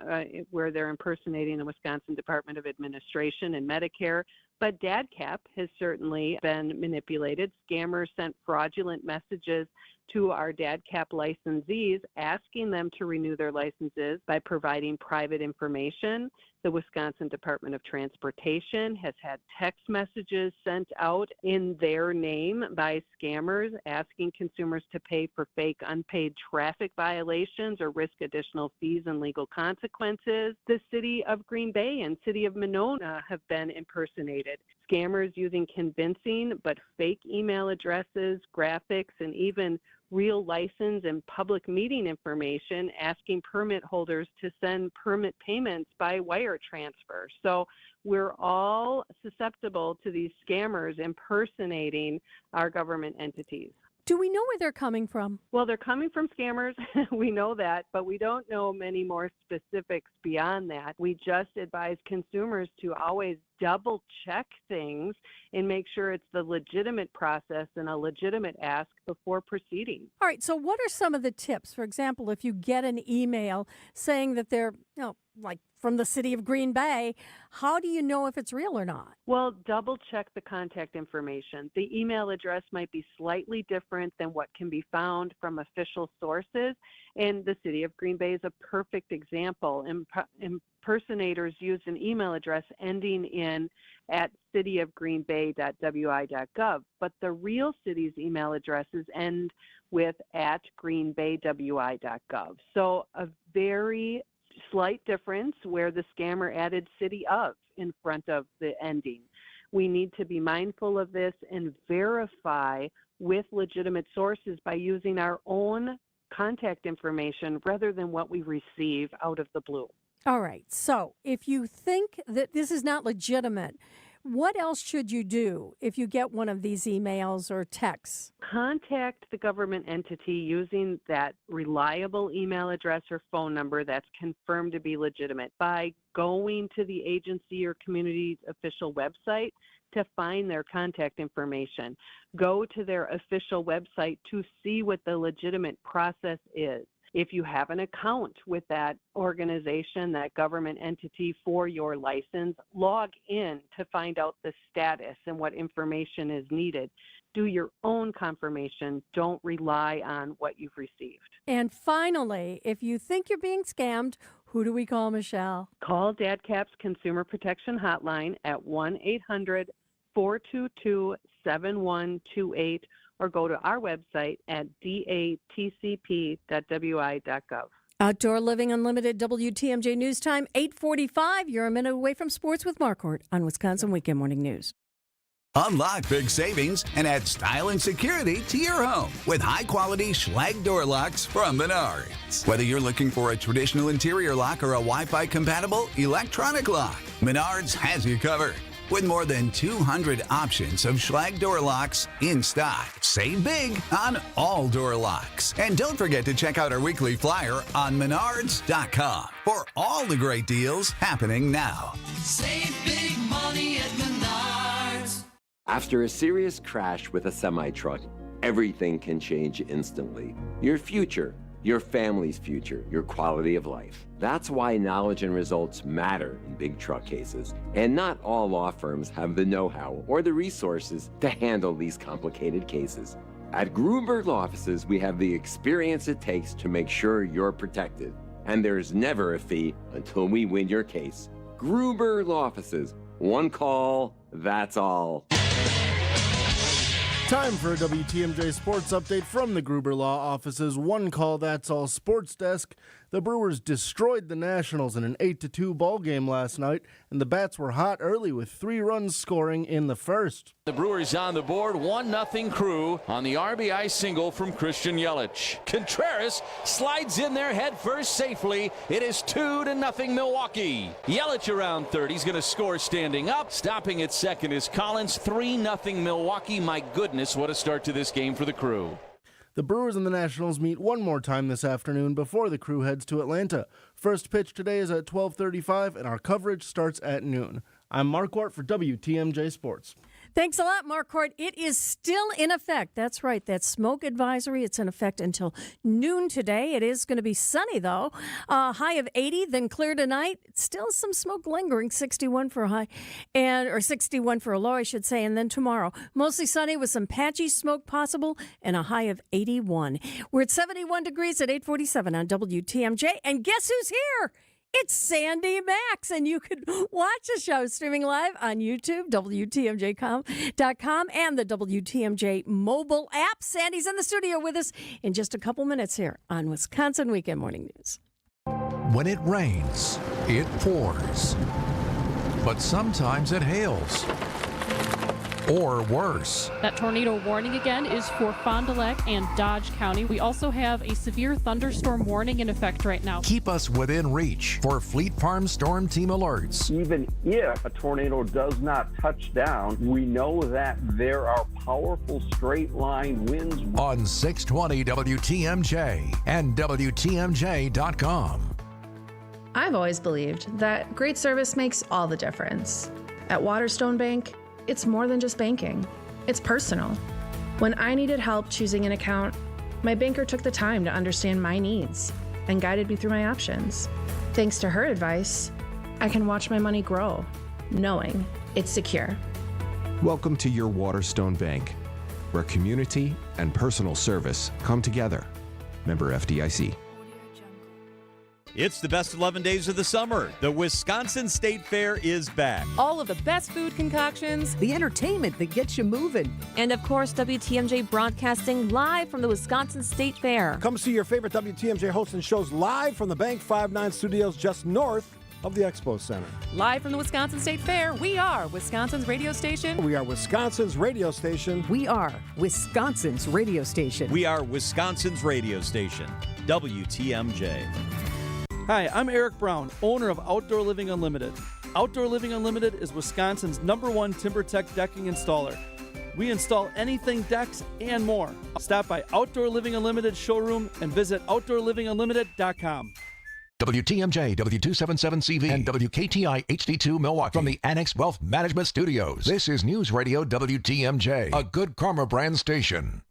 where they're impersonating the Wisconsin Department of Administration and Medicare. But DadCap has certainly been manipulated. Scammers sent fraudulent messages to our DadCap licensees, asking them to renew their licenses by providing private information. The Wisconsin Department of Transportation has had text messages sent out in their name by scammers, asking consumers to pay for fake unpaid traffic violations or risk additional fees and legal consequences. The city of Green Bay and city of Monona have been impersonated. Scammers using convincing but fake email addresses, graphics, and even real license and public meeting information, asking permit holders to send permit payments by wire transfer. So we're all susceptible to these scammers impersonating our government entities. Do we know where they're coming from? Well, they're coming from scammers. We know that, but we don't know many more specifics beyond that. We just advise consumers to always double check things and make sure it's the legitimate process and a legitimate ask before proceeding. All right, so what are some of the tips? For example, if you get an email saying that they're, like from the city of Green Bay, how do you know if it's real or not? Well, double check the contact information. The email address might be slightly different than what can be found from official sources, and the city of Green Bay is a perfect example. Impersonators use an email address ending in at cityofgreenbay.wi.gov, but the real city's email addresses end with at greenbaywi.gov. So a very slight difference where the scammer added city of in front of the ending. We need to be mindful of this and verify with legitimate sources by using our own contact information rather than what we receive out of the blue. All right. So if you think that this is not legitimate, what else should you do if you get one of these emails or texts? Contact the government entity using that reliable email address or phone number that's confirmed to be legitimate by going to the agency or community official website to find their contact information. Go to their official website to see what the legitimate process is. If you have an account with that organization, that government entity for your license, log in to find out the status and what information is needed. Do your own confirmation. Don't rely on what you've received. And finally, if you think you're being scammed, who do we call, Michelle? Call DadCap's Consumer Protection Hotline at 1-800-422-7128 or go to our website at datcp.wi.gov. Outdoor Living Unlimited, WTMJ News Time, 8:45. You're a minute away from sports with Marquardt on Wisconsin Weekend Morning News. Unlock big savings and add style and security to your home with high-quality Schlage door locks from Menards. Whether you're looking for a traditional interior lock or a Wi-Fi compatible electronic lock, Menards has you covered. With more than 200 options of Schlage door locks in stock. Save big on all door locks. And don't forget to check out our weekly flyer on Menards.com for all the great deals happening now. Save big money at Menards. After a serious crash with a semi-truck, everything can change instantly. Your future, your family's future, your quality of life. That's why knowledge and results matter in big truck cases. And not all law firms have the know-how or the resources to handle these complicated cases. At Gruber's offices, we have the experience it takes to make sure you're protected. And there's never a fee until we win your case. Gruber's offices. One call, that's all. Time for a WTMJ Sports Update from the Gruber Law Office's One Call That's All Sports Desk. The Brewers destroyed the Nationals in an 8-2 ball game last night, and the Bats were hot early with 3 runs scoring in the first. The Brewers on the board, 1-0 Crew on the RBI single from Christian Yelich. Contreras slides in there head first safely. It is 2-0 Milwaukee. Yelich around third. He's going to score standing up. Stopping at second is Collins. 3-0 Milwaukee. My goodness, what a start to this game for the Crew. The Brewers and the Nationals meet one more time this afternoon before the Crew heads to Atlanta. First pitch today is at 12:35, and our coverage starts at noon. I'm Marquardt for WTMJ Sports. Thanks a lot, Marquardt. It is still in effect. That's right. That smoke advisory, it's in effect until noon today. It is going to be sunny, though. High of 80, then clear tonight. Still some smoke lingering, 61 for a high, or 61 for a low, I should say. And then tomorrow, mostly sunny with some patchy smoke possible and a high of 81. We're at 71 degrees at 8:47 on WTMJ. And guess who's here? It's Sandy Max, and you can watch the show streaming live on YouTube, WTMJ.com, and the WTMJ mobile app. Sandy's in the studio with us in just a couple minutes here on Wisconsin Weekend Morning News. When it rains, it pours. But sometimes it hails. Or worse. That tornado warning again is for Fond du Lac and Dodge County. We also have a severe thunderstorm warning in effect right now. Keep us within reach for Fleet Farm Storm Team alerts. Even if a tornado does not touch down, we know that there are powerful straight line winds. On 620 WTMJ and WTMJ.com. I've always believed that great service makes all the difference. At Waterstone Bank, it's more than just banking. It's personal. When I needed help choosing an account, my banker took the time to understand my needs and guided me through my options. Thanks to her advice, I can watch my money grow, knowing it's secure. Welcome to your Waterstone Bank, where community and personal service come together. Member FDIC. It's the best 11 days of the summer. The Wisconsin State Fair is back. All of the best food concoctions, the entertainment that gets you moving, and of course, WTMJ broadcasting live from the Wisconsin State Fair. Come see your favorite WTMJ hosts and shows live from the Bank 59 studios just north of the Expo Center. Live from the Wisconsin State Fair, we are Wisconsin's radio station. We are Wisconsin's radio station. We are Wisconsin's radio station. We are Wisconsin's radio station, WTMJ. Hi, I'm Eric Brown, owner of Outdoor Living Unlimited. Outdoor Living Unlimited is Wisconsin's #1 TimberTech decking installer. We install anything decks and more. Stop by Outdoor Living Unlimited showroom and visit OutdoorLivingUnlimited.com. WTMJ, W277CV, and WKTI HD2 Milwaukee from the Annex Wealth Management Studios. This is News Radio WTMJ, a Good Karma brand station.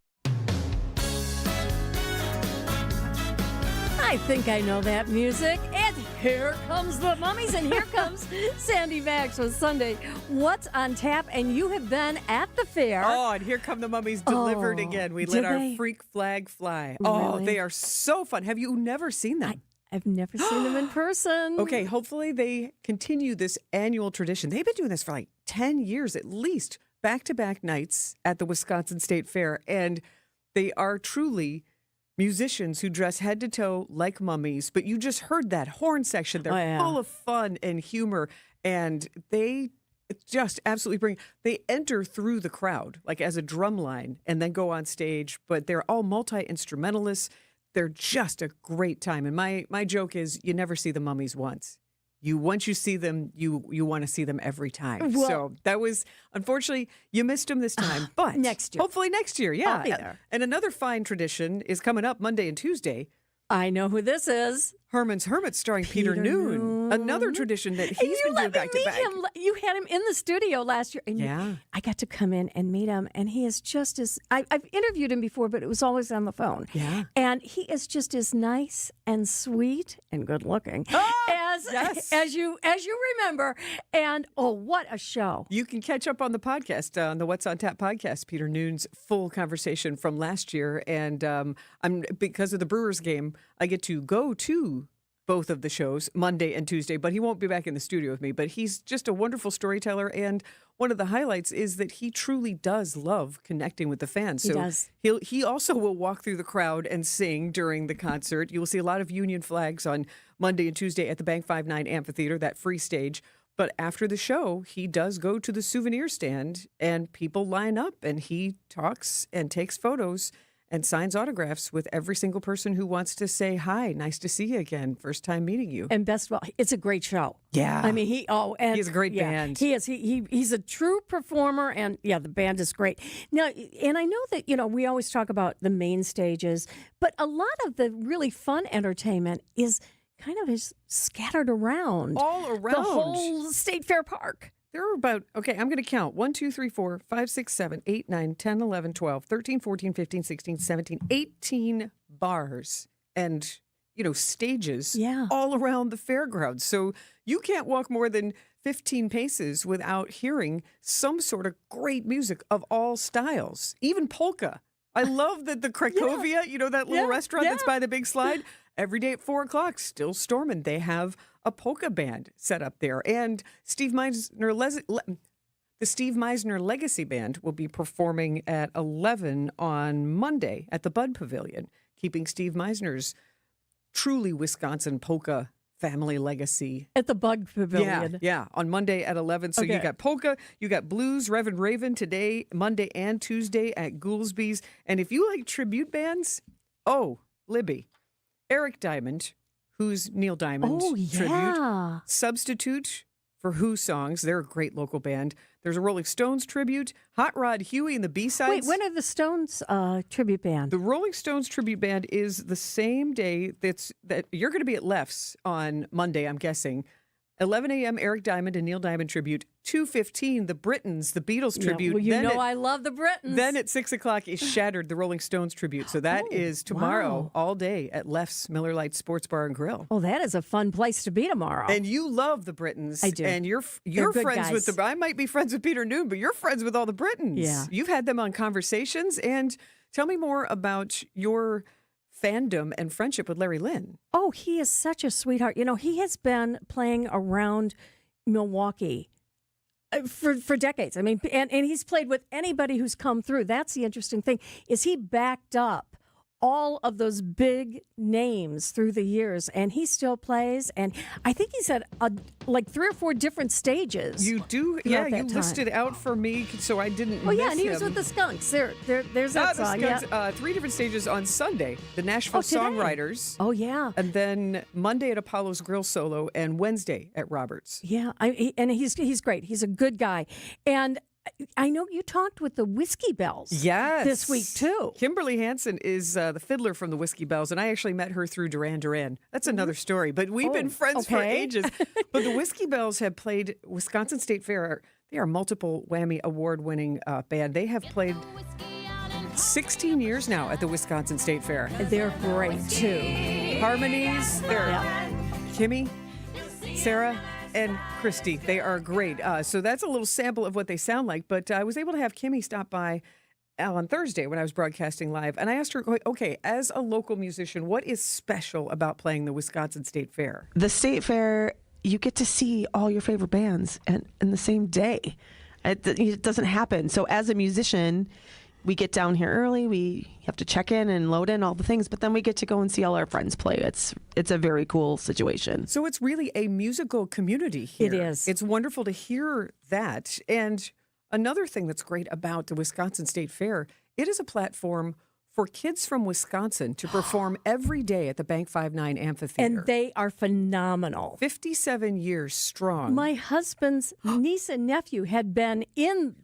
I think I know that music. And here comes the Mummies, and here comes Sandy Max with Sunday What's on Tap, and you have been at the fair. Oh, and here come the Mummies delivered again. We let our freak flag fly. Oh, Really? they are so fun. Have you never seen them? I've never seen them in person. Okay, hopefully they continue this annual tradition. They've been doing this for like 10 years at least, back-to-back nights at the Wisconsin State Fair, and they are truly musicians who dress head to toe like mummies, but you just heard that horn section. They're full of fun and humor, and they just absolutely they enter through the crowd, like as a drum line, and then go on stage, but they're all multi-instrumentalists. They're just a great time. And my joke is you never see the Mummies once. Once you see them, you want to see them every time. Well, so that was, unfortunately, you missed them this time, but next year. Hopefully next year, yeah. I'll be there. And another fine tradition is coming up Monday and Tuesday. I know who this is. Herman's Hermits starring Peter Noon. Another tradition that he's been doing back to back. You had him in the studio last year. And I got to come in and meet him, and he is just as I've interviewed him before, but it was always on the phone. Yeah. And he is just as nice and sweet and good looking as you remember. And what a show. You can catch up on the podcast, on the What's on Tap podcast, Peter Noon's full conversation from last year. And I'm because of the Brewers game, I get to go to both of the shows, Monday and Tuesday, but he won't be back in the studio with me. But he's just a wonderful storyteller, and one of the highlights is that he truly does love connecting with the fans. He does. He also will walk through the crowd and sing during the concert. You will see a lot of Union flags on Monday and Tuesday at the Bank 5-9 Amphitheater, that free stage. But after the show, he does go to the souvenir stand, and people line up, and he talks and takes photos and signs autographs with every single person who wants to say, hi, nice to see you again, first time meeting you. And best of all, it's a great show. Yeah. I mean, he has a great band. He is. He's a true performer, and the band is great. Now, and I know that, we always talk about the main stages, but a lot of the really fun entertainment is kind of scattered around. All around. The whole State Fair Park. There are about, I'm going to count, 1, 2, 3, 4, 5, 6, 7, 8, 9, 10, 11, 12, 13, 14, 15, 16, 17, 18 bars and, stages all around the fairgrounds. So you can't walk more than 15 paces without hearing some sort of great music of all styles, even polka. I love that the Cracovia, that little restaurant that's by the big slide, every day at 4 o'clock, still storming. They have a polka band set up there. And the Steve Meisner Legacy Band will be performing at 11 on Monday at the Bud Pavilion, keeping Steve Meisner's truly Wisconsin polka family legacy. At the Bud Pavilion. Yeah, on Monday at 11. So you got polka, you got blues, Reverend Raven today, Monday and Tuesday at Goolsby's. And if you like tribute bands, Libby, Eric Diamond, who's Neil Diamond tribute, Substitute for Who songs. They're a great local band. There's a Rolling Stones tribute, Hot Rod Huey and the B-Sides. Wait, when are the Stones tribute band? The Rolling Stones tribute band is the same day that you're going to be at Leff's on Monday, I'm guessing. 11 a.m. Eric Diamond and Neil Diamond tribute. 2:15 the Britons, the Beatles tribute. Well, I love the Britons. Then at 6 o'clock is Shattered, the Rolling Stones tribute. So that is tomorrow all day at Leff's Miller Lite Sports Bar and Grill. Oh, that is a fun place to be tomorrow. And you love the Britons. I do. And you're friends with I might be friends with Peter Noon, but you're friends with all the Britons. Yeah. You've had them on Conversations. And tell me more about your fandom and friendship with Larry Lynn. Oh, he is such a sweetheart. He has been playing around Milwaukee for decades. I mean, and he's played with anybody who's come through. That's the interesting thing, is he backed up all of those big names through the years, and he still plays. And I think he's at like 3 or 4 different stages. You do, yeah. You listed out for me, so I didn't. Oh yeah, miss and he was him. with the Skunks. There's that song. The Skunks, 3 different stages on Sunday. The Nashville Songwriters. Oh yeah, and then Monday at Apollo's Grill solo, and Wednesday at Roberts. Yeah, and he's great. He's a good guy, and I know you talked with the Whiskey Bells this week, too. Kimberly Hansen is the fiddler from the Whiskey Bells, and I actually met her through Duran Duran. That's another story, but we've been friends for ages. But the Whiskey Bells have played Wisconsin State Fair. They are multiple Whammy award-winning band. They have played 16 years now at the Wisconsin State Fair. They're great, too. Harmonies, Kimmy, Sarah, and Christy. They are great. So that's a little sample of what they sound like. But I was able to have Kimmy stop by on Thursday when I was broadcasting live. And I asked her, okay, as a local musician, what is special about playing the Wisconsin State Fair? The State Fair, you get to see all your favorite bands in the same day. It doesn't happen. So as a musician, we get down here early. We have to check in and load in all the things, but then we get to go and see all our friends play. It's a very cool situation. So it's really a musical community here. It is. It's wonderful to hear that. And another thing that's great about the Wisconsin State Fair, it is a platform for kids from Wisconsin to perform every day at the Bank 59 Amphitheater. And they are phenomenal. 57 years strong. My husband's niece and nephew had been in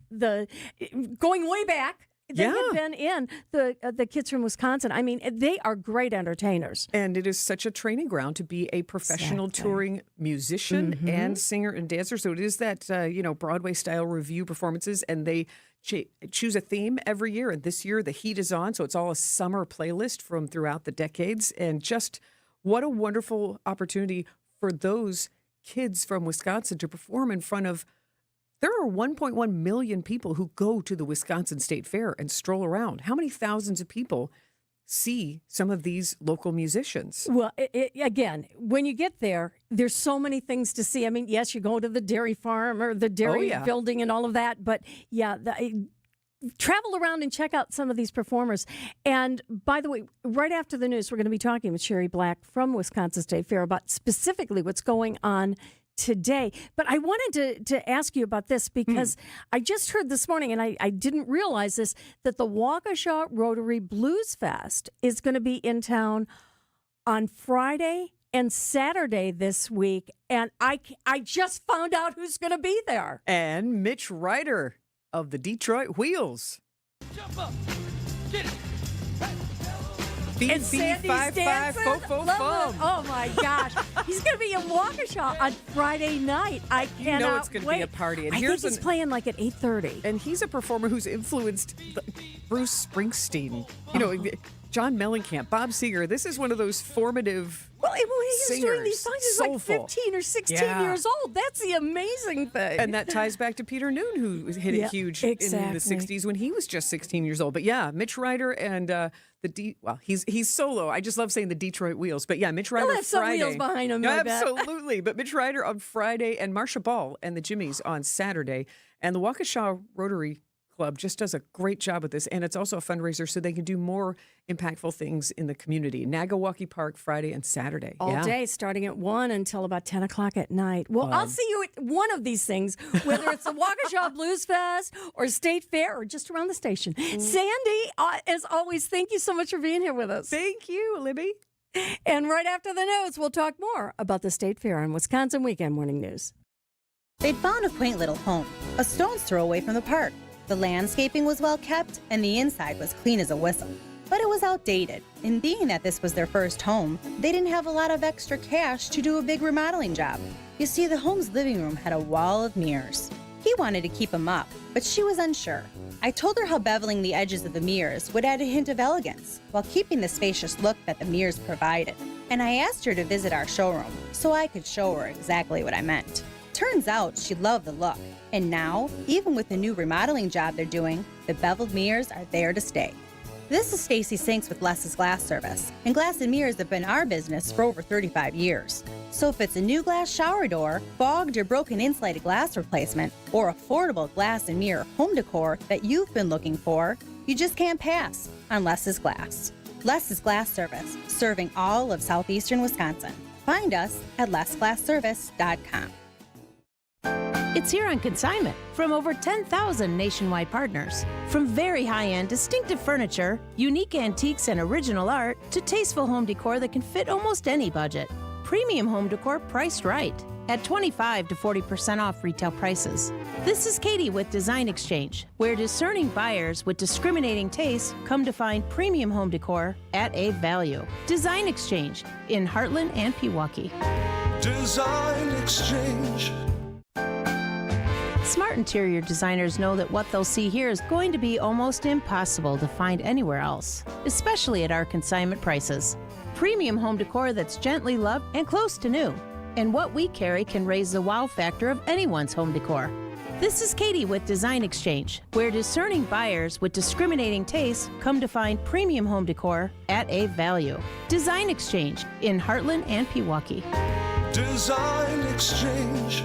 going way back. They had been in the kids from Wisconsin. I mean, they are great entertainers. And it is such a training ground to be a professional touring musician and singer and dancer. So it is that, Broadway-style review performances, and they choose a theme every year. And this year, the heat is on, so it's all a summer playlist from throughout the decades. And just what a wonderful opportunity for those kids from Wisconsin to perform in front of. There are 1.1 million people who go to the Wisconsin State Fair and stroll around. How many thousands of people see some of these local musicians? Well, again, when you get there, there's so many things to see. I mean, yes, you go to the dairy farm or the dairy building and all of that. But travel around and check out some of these performers. And by the way, right after the news, we're going to be talking with Sherry Black from Wisconsin State Fair about specifically what's going on today. But I wanted to ask you about this because I just heard this morning, and I didn't realize this, that the Waukesha Rotary Blues Fest is going to be in town on Friday and Saturday this week. And I just found out who's going to be there. And Mitch Ryder of the Detroit Wheels. Jump up. Get it. And Sandy's dancing. Oh my gosh. He's going to be in Waukesha on Friday night. I cannot it's going to wait. be a party. And I think he's playing like at 8:30. And he's a performer who's influenced Bruce Springsteen. John Mellencamp, Bob Seger. This is one of those formative Well, when he was singers, doing these songs, he was like soulful. 15 or 16 years old. That's the amazing thing. And that ties back to Peter Noon, who hit it huge in the 60s when he was just 16 years old. But yeah, Mitch Ryder and he's solo. I just love saying the Detroit Wheels. But yeah, Mitch Ryder He'll have some Friday. wheels behind him, I bet. Absolutely. But Mitch Ryder on Friday and Marcia Ball and the Jimmies on Saturday. And the Waukesha Rotary Club just does a great job with this, and it's also a fundraiser so they can do more impactful things in the community. Nagawaki Park Friday and Saturday. All day, starting at 1 until about 10 o'clock at night. Well, I'll see you at one of these things, whether it's the Waukesha Blues Fest or State Fair or just around the station. Sandy, as always, thank you so much for being here with us. Thank you, Libby. And right after the news, we'll talk more about the State Fair on Wisconsin Weekend Morning News. They'd found a quaint little home, a stone's throw away from the park. The landscaping was well kept, and the inside was clean as a whistle. But it was outdated, and being that this was their first home, they didn't have a lot of extra cash to do a big remodeling job. You see, the home's living room had a wall of mirrors. He wanted to keep them up, but she was unsure. I told her how beveling the edges of the mirrors would add a hint of elegance, while keeping the spacious look that the mirrors provided. And I asked her to visit our showroom, so I could show her exactly what I meant. Turns out she loved the look. And now, even with the new remodeling job they're doing, the beveled mirrors are there to stay. This is Stacy Sinks with Less's Glass Service, and glass and mirrors have been our business for over 35 years. So if it's a new glass shower door, fogged or broken insulated glass replacement, or affordable glass and mirror home decor that you've been looking for, you just can't pass on Less's Glass. Less's Glass Service, serving all of southeastern Wisconsin. Find us at lessglassservice.com. It's here on consignment from over 10,000 nationwide partners. From very high-end, distinctive furniture, unique antiques and original art, to tasteful home decor that can fit almost any budget. Premium home decor priced right at 25 to 40% off retail prices. This is Katie with Design Exchange, where discerning buyers with discriminating tastes come to find premium home decor at a value. Design Exchange in Heartland and Pewaukee. Design Exchange. Smart interior designers know that what they'll see here is going to be almost impossible to find anywhere else, especially at our consignment prices. Premium home decor that's gently loved and close to new. And what we carry can raise the wow factor of anyone's home decor. This is Katie with Design Exchange, where discerning buyers with discriminating tastes come to find premium home decor at a value. Design Exchange in Heartland and Pewaukee. Design Exchange.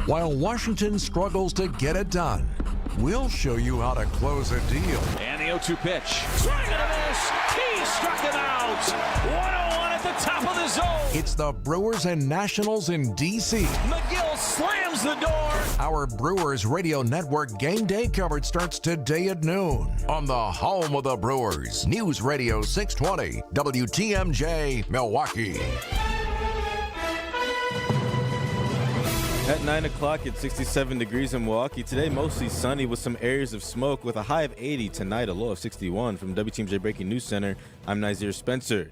While Washington struggles to get it done, We'll show you how to close a deal. And the 0-2 pitch. Swing and a miss. He struck him out. 101 at the top of the zone. It's the Brewers and Nationals in D.C. McGill slams the door. Our Brewers Radio Network game day coverage starts today at noon on the home of the Brewers. News Radio 620 WTMJ Milwaukee. At 9 o'clock, it's 67 degrees in Milwaukee. Today, mostly sunny with some areas of smoke with a high of 80. Tonight, a low of 61. From WTMJ Breaking News Center, I'm Nazir Spencer.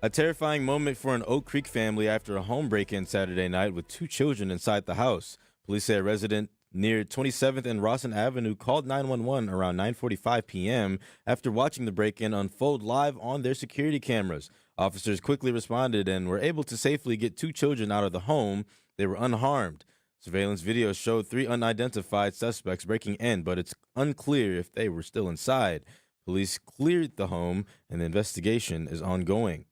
A terrifying moment for an Oak Creek family after a home break-in Saturday night with 2 children inside the house. Police say a resident near 27th and Rawson Avenue called 911 around 9:45 p.m. after watching the break-in unfold live on their security cameras. Officers quickly responded and were able to safely get 2 children out of the home. They were unharmed. Surveillance video showed 3 unidentified suspects breaking in, but it's unclear if they were still inside. Police cleared the home, and the investigation is ongoing.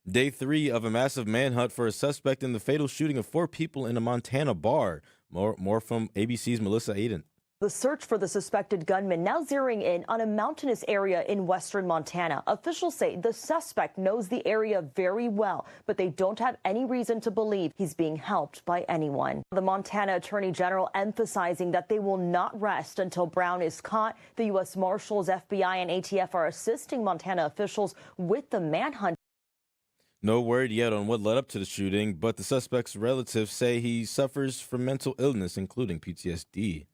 Day 3 of a massive manhunt for a suspect in the fatal shooting of 4 people in a Montana bar. More from ABC's Melissa Aiden. The search for the suspected gunman now zeroing in on a mountainous area in western Montana. Officials say the suspect knows the area very well, but they don't have any reason to believe he's being helped by anyone. The Montana Attorney General emphasizing that they will not rest until Brown is caught. The U.S. Marshals, FBI, and ATF are assisting Montana officials with the manhunt. No word yet on what led up to the shooting, but the suspect's relatives say he suffers from mental illness, including PTSD.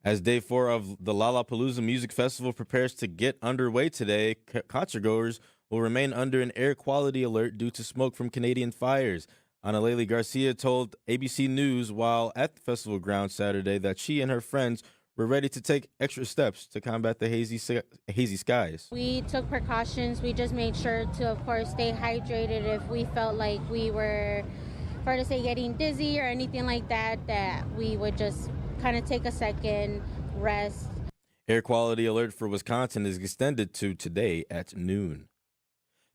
As Day 4 of the Lollapalooza Music Festival prepares to get underway today, concertgoers will remain under an air quality alert due to smoke from Canadian fires. Analeli Garcia told ABC News while at the festival grounds Saturday that she and her friends were ready to take extra steps to combat the hazy skies. We took precautions. We just made sure to, of course, stay hydrated. If we felt like we were, for to say, getting dizzy or anything like that, that we would just kind of take a second, rest. Air quality alert for Wisconsin is extended to today at noon.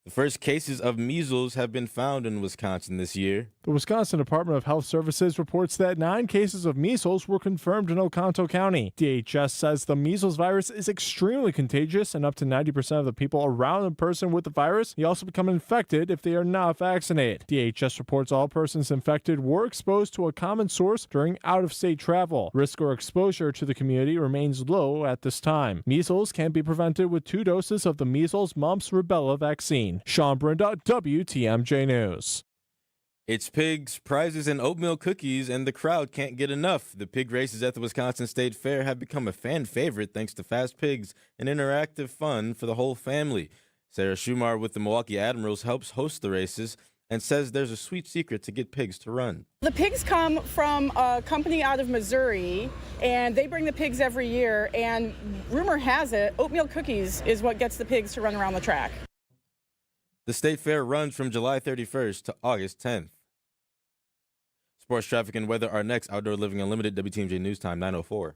The first cases of measles have been found in Wisconsin this year. The Wisconsin Department of Health Services reports that 9 cases of measles were confirmed in Oconto County. DHS says the measles virus is extremely contagious, and up to 90% of the people around a person with the virus may also become infected if they are not vaccinated. DHS reports all persons infected were exposed to a common source during out-of-state travel. Risk or exposure to the community remains low at this time. Measles can be prevented with 2 doses of the measles, mumps, rubella vaccine. Sean Brinda, WTMJ News. It's pigs, prizes, and oatmeal cookies, and the crowd can't get enough. The pig races at the Wisconsin State Fair have become a fan favorite thanks to fast pigs and interactive fun for the whole family. Sarah Schumar with the Milwaukee Admirals helps host the races and says there's a sweet secret to get pigs to run. The pigs come from a company out of Missouri, and they bring the pigs every year, and rumor has it, oatmeal cookies is what gets the pigs to run around the track. The State Fair runs from July 31st to August 10th. Sports, traffic, and weather are next. Outdoor Living Unlimited, WTMJ News Time, 9:04.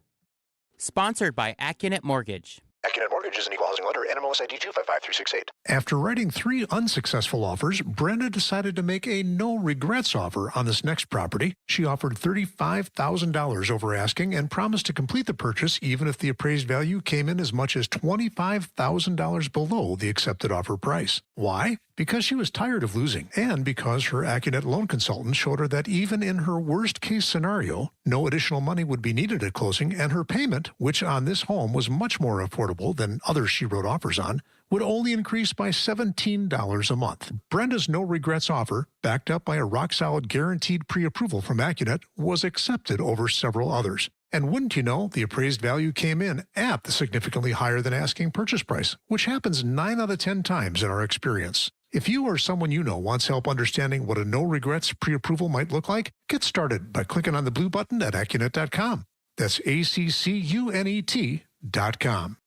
Sponsored by Accunet Mortgage. Accunet Mortgage is an equal housing lender. NMLS ID 255368. After writing 3 unsuccessful offers, Brenda decided to make a no-regrets offer on this next property. She offered $35,000 over asking and promised to complete the purchase even if the appraised value came in as much as $25,000 below the accepted offer price. Why? Because she was tired of losing, and because her Accunet loan consultant showed her that even in her worst-case scenario, no additional money would be needed at closing, and her payment, which on this home was much more affordable than others she wrote offers on, would only increase by $17 a month. Brenda's no-regrets offer, backed up by a rock-solid guaranteed pre-approval from Accunet, was accepted over several others. And wouldn't you know, the appraised value came in at the significantly higher than asking purchase price, which happens 9 out of 10 times in our experience. If you or someone you know wants help understanding what a no-regrets pre-approval might look like, get started by clicking on the blue button at Accunet.com. That's ACCUNET.com.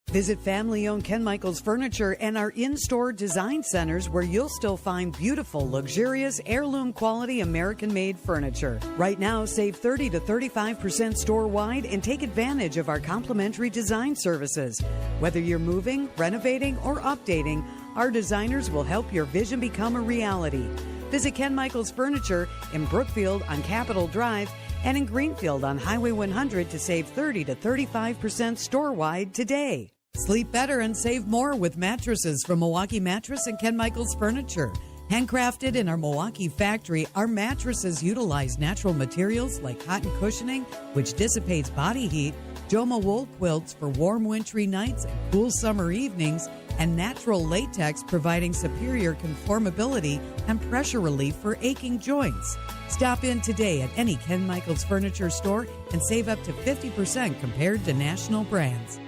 Visit family-owned Ken Michaels Furniture and our in-store design centers where you'll still find beautiful, luxurious, heirloom quality American-made furniture. Right now, save 30 to 35% store-wide and take advantage of our complimentary design services. Whether you're moving, renovating, or updating, our designers will help your vision become a reality. Visit Ken Michaels Furniture in Brookfield on Capitol Drive and in Greenfield on Highway 100 to save 30 to 35% store-wide today. Sleep better and save more with mattresses from Milwaukee Mattress and Ken Michaels Furniture. Handcrafted in our Milwaukee factory, our mattresses utilize natural materials like cotton cushioning, which dissipates body heat, Joma wool quilts for warm wintry nights and cool summer evenings, and natural latex providing superior conformability and pressure relief for aching joints. Stop in today at any Ken Michaels Furniture store and save up to 50% compared to national brands.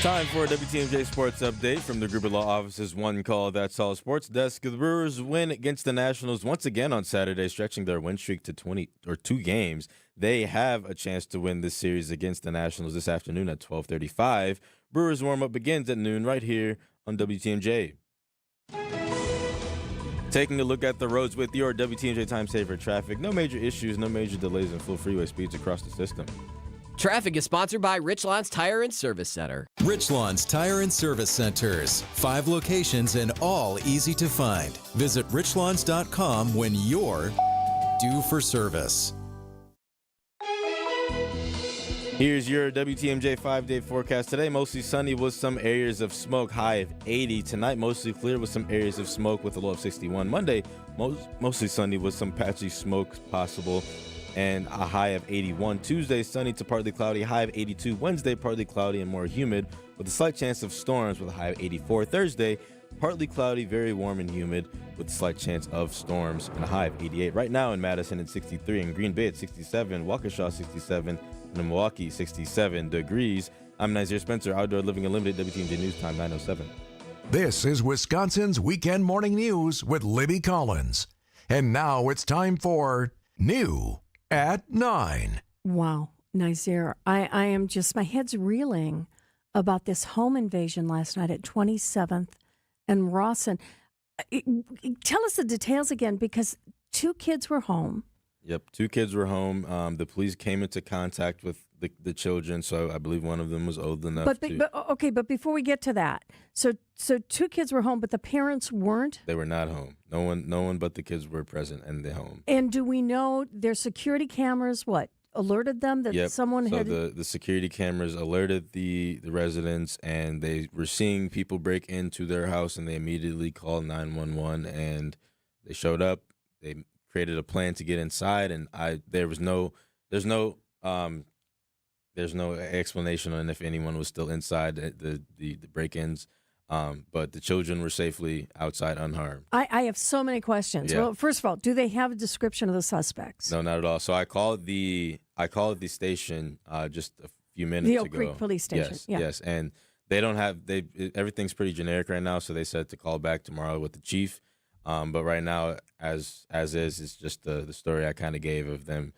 Time for a WTMJ Sports Update from the Gruber Law Office's One Call That's All Sports Desk. The Brewers win against the Nationals once again on Saturday, stretching their win streak to 2 games. They have a chance to win this series against the Nationals this afternoon at 12:35. Brewers warm-up begins at noon right here on WTMJ. Taking a look at the roads with your WTMJ Time Saver traffic. No major issues, no major delays, and full freeway speeds across the system. Traffic is sponsored by Richlands Tire and Service Center. Richlands Tire and Service Centers. 5 locations and all easy to find. Visit richlands.com when you're due for service. Here's your WTMJ 5-day forecast. Today, mostly sunny with some areas of smoke, high of 80. Tonight, mostly clear with some areas of smoke with a low of 61. Monday, mostly sunny with some patchy smoke possible and a high of 81. Tuesday, sunny to partly cloudy, high of 82. Wednesday, partly cloudy and more humid with a slight chance of storms with a high of 84. Thursday, partly cloudy, very warm and humid with a slight chance of storms and a high of 88. Right now in Madison at 63, in Green Bay at 67, Waukesha 67, and in Milwaukee 67 degrees. I'm Nazir Spencer, Outdoor Living Unlimited, WTMJ News Time 9:07. This is Wisconsin's Weekend Morning News with Libby Collins. And now it's time for New at 9. Wow, Nazir, I am just, my head's reeling about this home invasion last night at 27th and Rawson. Tell us the details again, because 2 kids were home. Yep, 2 kids were home. The police came into contact with the children, so I believe one of them was old enough But before we get to that, so 2 kids were home, but the parents weren't? They were not home. No one but the kids were present in the home. And do we know their security cameras, alerted them that someone had... So the security cameras alerted the residents, and they were seeing people break into their house, and they immediately called 911, and they showed up. They created a plan to get inside, and there's no explanation on if anyone was still inside the break-ins, but the children were safely outside unharmed. I have so many questions. Yeah. Well, first of all, do they have a description of the suspects? No, not at all. So I called the station just a few minutes ago. The Oak Creek Police Station. Yes, and they don't have everything's pretty generic right now. So they said to call back tomorrow with the chief. But right now, as is, it's just the story I kind of gave of them.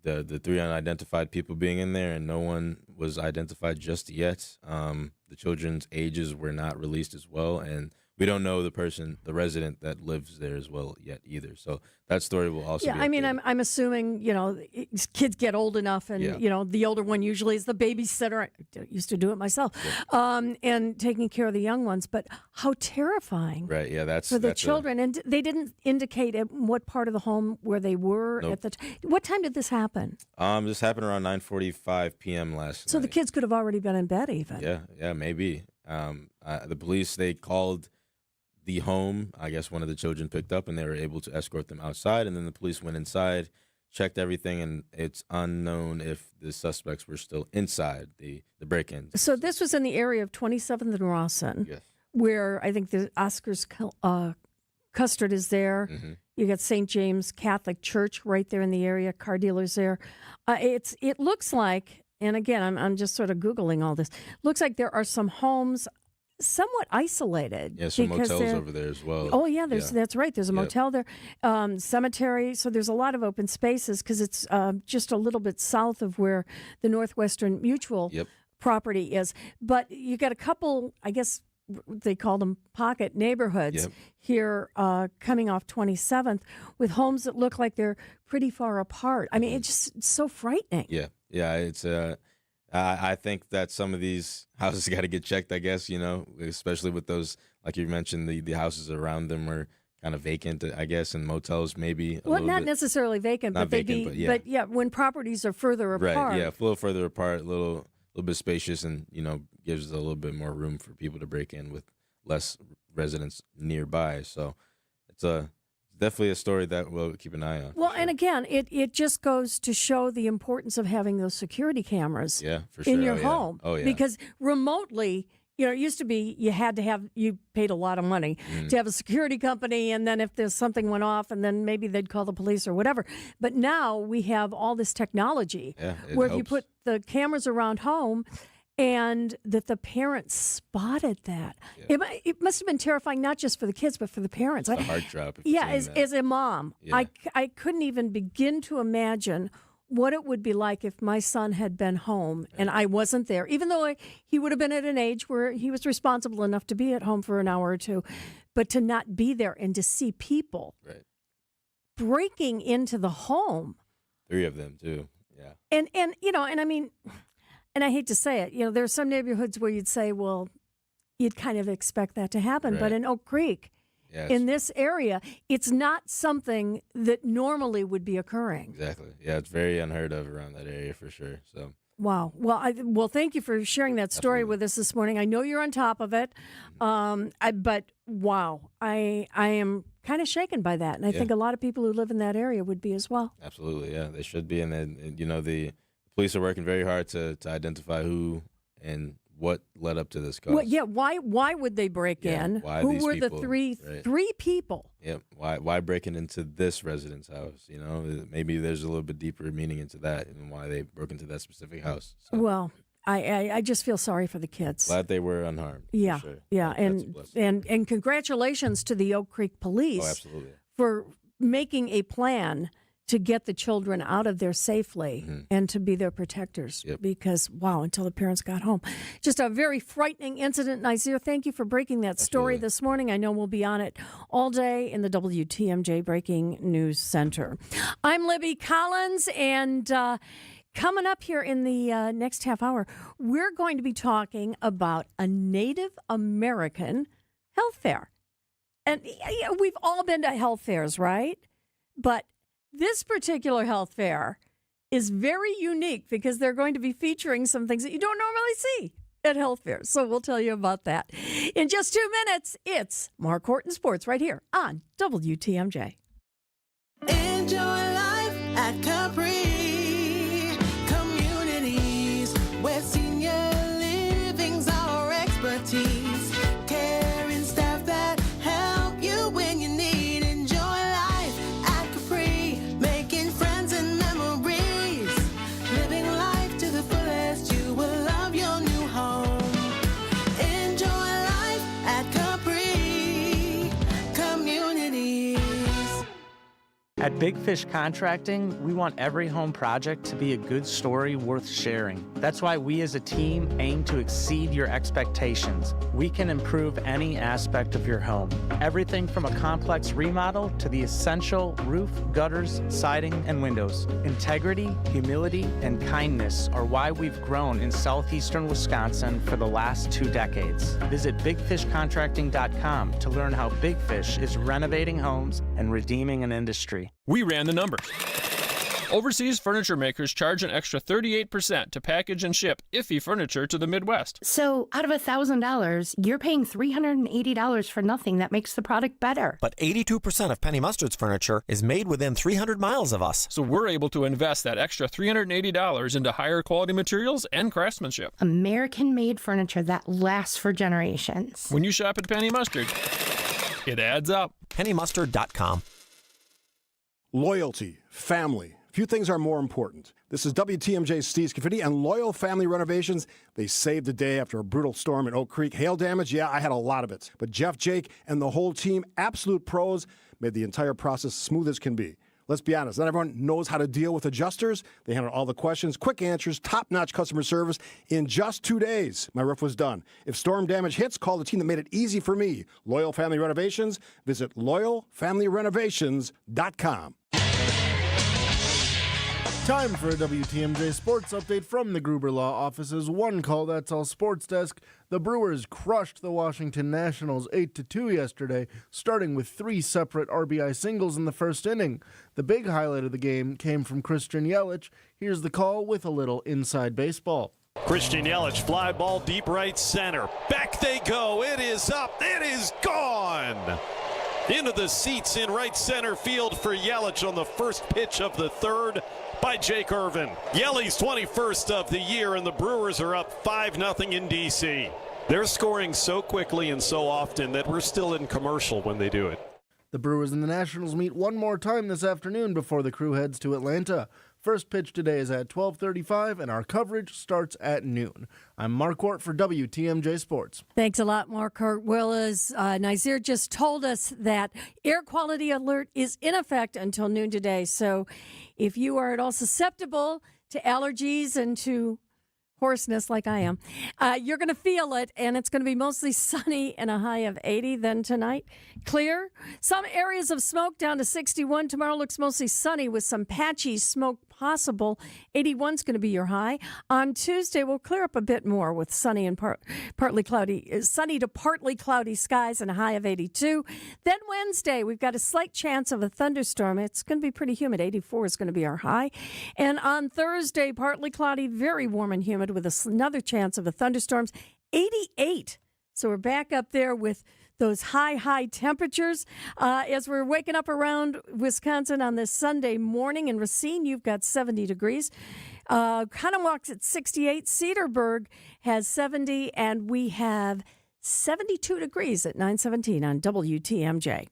The 3 unidentified people being in there, and no one was identified just yet. The children's ages were not released as well, and we don't know the resident that lives there as well yet either. So that story will also be I mean, updated. I'm assuming, kids get old enough, and, the older one usually is the babysitter. I used to do it myself, and taking care of the young ones. But how terrifying. Right, yeah, that's... For the children. And they didn't indicate at what part of the home where they were Nope. at the time. What time did this happen? This happened around 9:45 p.m. last night. So the kids could have already been in bed even. Yeah, maybe. The police, they called the home. I guess one of the children picked up, and they were able to escort them outside. And then the police went inside, checked everything, and it's unknown if the suspects were still inside the break-ins. So this was in the area of 27th and Rawson, where I think the Oscars Custard is there. Mm-hmm. You got St. James Catholic Church right there in the area, car dealers there. It looks like, and again, I'm just sort of Googling all this, looks like there are some homes somewhat isolated. Yeah, some motels over there as well. Oh, yeah, that's right. There's a motel there. Cemetery. So there's a lot of open spaces because it's just a little bit south of where the Northwestern Mutual property is. But you got a couple, I guess they call them pocket neighborhoods here coming off 27th with homes that look like they're pretty far apart. I mean, it's so frightening. Yeah, it's... I think that some of these houses got to get checked, I guess, especially with those, like you mentioned, the houses around them were kind of vacant, I guess, in motels maybe. Well, not necessarily vacant, not but they'd vacant, be. but yeah. When properties are further apart. Right. Yeah, a little further apart, a little bit spacious, and gives a little bit more room for people to break in with less residents nearby. So it's definitely a story that we'll keep an eye on. Well, and again, it just goes to show the importance of having those security cameras for sure. in your home. Oh, yeah. Because remotely, it used to be you paid a lot of money to have a security company, and then if there's something went off, and then maybe they'd call the police or whatever. But now we have all this technology where if you put the cameras around home, and that the parents spotted that. Yeah. It must have been terrifying, not just for the kids, but for the parents. It's a heart drop. As a mom, I couldn't even begin to imagine what it would be like if my son had been home and I wasn't there, even though he would have been at an age where he was responsible enough to be at home for an hour or two, but to not be there and to see people breaking into the home. 3 of them, too. Yeah. And I mean... And I hate to say it, there are some neighborhoods where you'd say, well, you'd kind of expect that to happen. Right. But in Oak Creek, in this area, it's not something that normally would be occurring. Exactly. Yeah, it's very unheard of around that area for sure. So. Wow. Well, thank you for sharing that story with us this morning. I know you're on top of it, but wow, I am kind of shaken by that, and I think a lot of people who live in that area would be as well. Absolutely, yeah, they should be, and then the police are working very hard to identify who and what led up to this cause. Well, yeah, why would they break in? Why who these were people, the three people? Yeah, why breaking into this resident's house? Maybe there's a little bit deeper meaning into that and why they broke into that specific house. So. Well, I just feel sorry for the kids. Glad they were unharmed. Yeah, for sure. Yeah, and congratulations to the Oak Creek Police. Oh, absolutely. For making a plan to get the children out of there safely and to be their protectors. Yep. Because, wow, until the parents got home. Just a very frightening incident. Nazir, thank you for breaking that story this morning. I know we'll be on it all day in the WTMJ Breaking News Center. I'm Libby Collins, and coming up here in the next half hour, we're going to be talking about a Native American health fair. And we've all been to health fairs, right? But this particular health fair is very unique because they're going to be featuring some things that you don't normally see at health fairs. So we'll tell you about that. In just 2 minutes, it's Mark Horton Sports right here on WTMJ. Enjoy life at Capri Communities, where senior living's our expertise. Caring staff that help you when you need. Enjoy life at Capri, making friends and memories. Living life to the fullest, you will love your new home. Enjoy life at Capri Communities. At Big Fish Contracting, we want every home project to be a good story worth sharing. That's why we as a team aim to exceed your expectations. We can improve any aspect of your home. Everything from a complex remodel to the essential roof, gutters, siding, and windows. Integrity, humility, and kindness are why we've grown in southeastern Wisconsin for the last 2 decades. Visit bigfishcontracting.com to learn how Big Fish is renovating homes and redeeming an industry. We ran the numbers. Overseas furniture makers charge an extra 38% to package and ship iffy furniture to the Midwest. So out of $1,000, you're paying $380 for nothing. That makes the product better. But 82% of Penny Mustard's furniture is made within 300 miles of us. So we're able to invest that extra $380 into higher quality materials and craftsmanship. American-made furniture that lasts for generations. When you shop at Penny Mustard, it adds up. PennyMustard.com. Loyalty, family. Few things are more important. This is WTMJ's Steve Scafidi and Loyal Family Renovations. They saved the day after a brutal storm in Oak Creek. Hail damage, yeah, I had a lot of it. But Jeff, Jake, and the whole team, absolute pros, made the entire process smooth as can be. Let's be honest, not everyone knows how to deal with adjusters. They handled all the questions, quick answers, top-notch customer service. In just 2 days, my roof was done. If storm damage hits, call the team that made it easy for me. Loyal Family Renovations. Visit loyalfamilyrenovations.com. Time for a WTMJ Sports Update from the Gruber Law Office's One Call That's All Sports Desk. The Brewers crushed the Washington Nationals 8-2 yesterday, starting with 3 separate RBI singles in the first inning. The big highlight of the game came from Christian Yelich. Here's the call with a little inside baseball. Christian Yelich, fly ball deep right center. Back they go. It is up. It is gone. Into the seats in right center field for Yelich on the first pitch of the third by Jake Irvin. Yelly's 21st of the year, and the Brewers are up 5-0 in D.C. They're scoring so quickly and so often that we're still in commercial when they do it. The Brewers and the Nationals meet one more time this afternoon before the crew heads to Atlanta. First pitch today is at 12:35, and our coverage starts at noon. I'm Mark Wart for WTMJ Sports. Thanks a lot, Mark. Well, as Nazir just told us that air quality alert is in effect until noon today. So if you are at all susceptible to allergies and to hoarseness like I am, you're going to feel it, and it's going to be mostly sunny and a high of 80 then tonight. Clear. Some areas of smoke down to 61. Tomorrow looks mostly sunny with some patchy smoke possible. 81's going to be your high. On Tuesday, we'll clear up a bit more with sunny and partly cloudy, sunny to partly cloudy skies and a high of 82. Then Wednesday, we've got a slight chance of a thunderstorm. It's going to be pretty humid. 84 is going to be our high. And on Thursday, partly cloudy, very warm and humid with another chance of a thunderstorms. 88. So we're back up there with those high temperatures. As we're waking up around Wisconsin on this Sunday morning. In Racine, you've got 70 degrees. Conomowoc at 68. Cedarburg has 70. And we have 72 degrees at 9:17 on WTMJ.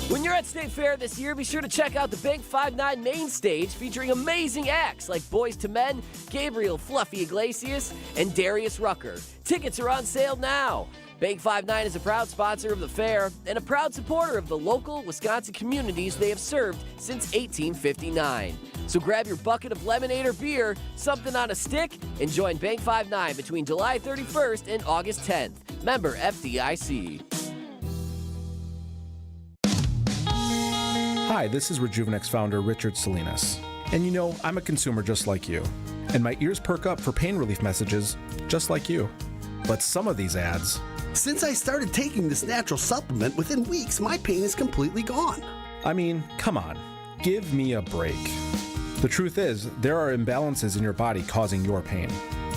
When you're at State Fair this year, be sure to check out the Bank 5-9 main stage featuring amazing acts like Boys to Men, Gabriel Fluffy Iglesias, and Darius Rucker. Tickets are on sale now. Bank 5-9 is a proud sponsor of the fair and a proud supporter of the local Wisconsin communities they have served since 1859. So grab your bucket of lemonade or beer, something on a stick, and join Bank 5-9 between July 31st and August 10th. Member FDIC. Hi, this is Rejuvenex founder Richard Salinas. And you know, I'm a consumer just like you. And my ears perk up for pain relief messages just like you. But some of these ads... Since I started taking this natural supplement, within weeks, my pain is completely gone. I mean, come on. Give me a break. The truth is, there are imbalances in your body causing your pain.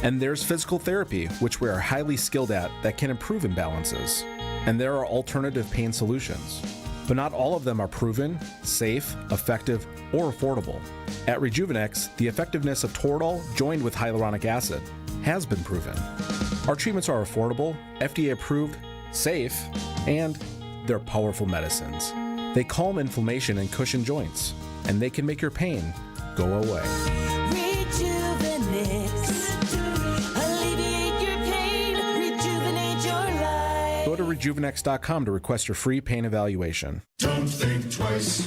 And there's physical therapy, which we are highly skilled at, that can improve imbalances. And there are alternative pain solutions. But not all of them are proven, safe, effective, or affordable. At Rejuvenex, the effectiveness of Toradol joined with hyaluronic acid has been proven. Our treatments are affordable, FDA approved, safe, and they're powerful medicines. They calm inflammation and cushion joints, and they can make your pain go away. Alleviate your pain, rejuvenate your life. Go to rejuvenex.com to request your free pain evaluation. Don't think twice.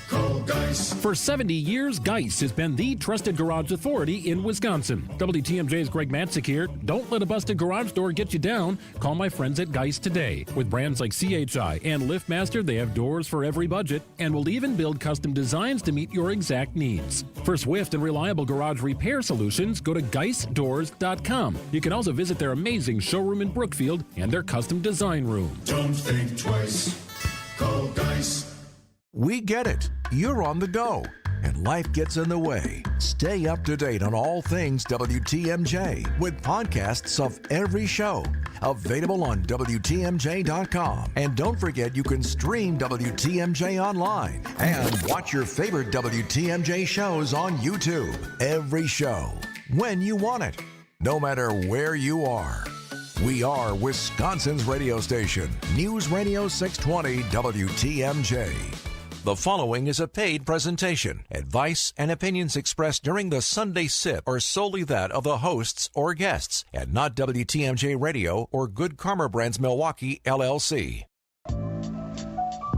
Call Geis. For 70 years, Geis has been the trusted garage authority in Wisconsin. WTMJ's Greg Matzik here. Don't let a busted garage door get you down. Call my friends at Geis today. With brands like CHI and LiftMaster, they have doors for every budget and will even build custom designs to meet your exact needs. For swift and reliable garage repair solutions, go to GeisDoors.com. You can also visit their amazing showroom in Brookfield and their custom design room. Don't think twice. Call Geis. We get it. You're on the go, and life gets in the way. Stay up to date on all things WTMJ with podcasts of every show available on WTMJ.com. And don't forget you can stream WTMJ online and watch your favorite WTMJ shows on YouTube. Every show, when you want it, no matter where you are. We are Wisconsin's radio station, News Radio 620 WTMJ. The following is a paid presentation. Advice and opinions expressed during the Sunday Sip are solely that of the hosts or guests, and not WTMJ Radio or Good Karma Brands Milwaukee, LLC.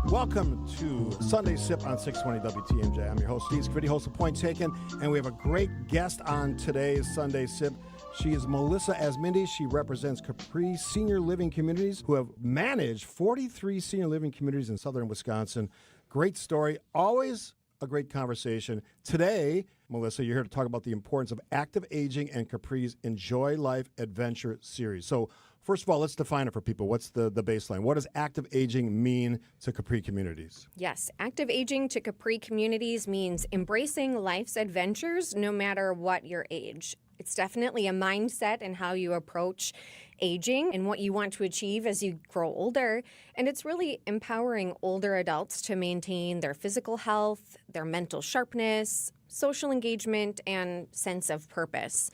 Welcome to Sunday Sip on 620 WTMJ. I'm your host, Steve Scafidi, host of Point Taken, and we have a great guest on today's Sunday Sip. She is Melissa Asmindi. She represents Capri Senior Living Communities, who have managed 43 senior living communities in southern Wisconsin. Great story. Always a great conversation. Today, Melissa, you're here to talk about the importance of active aging and Capri's Enjoy Life Adventure series. So, first of all, let's define it for people. What's the baseline? What does active aging mean to Capri communities? Yes, active aging to Capri communities means embracing life's adventures no matter what your age. It's definitely a mindset and how you approach aging and what you want to achieve as you grow older. And it's really empowering older adults to maintain their physical health, their mental sharpness, social engagement, and sense of purpose.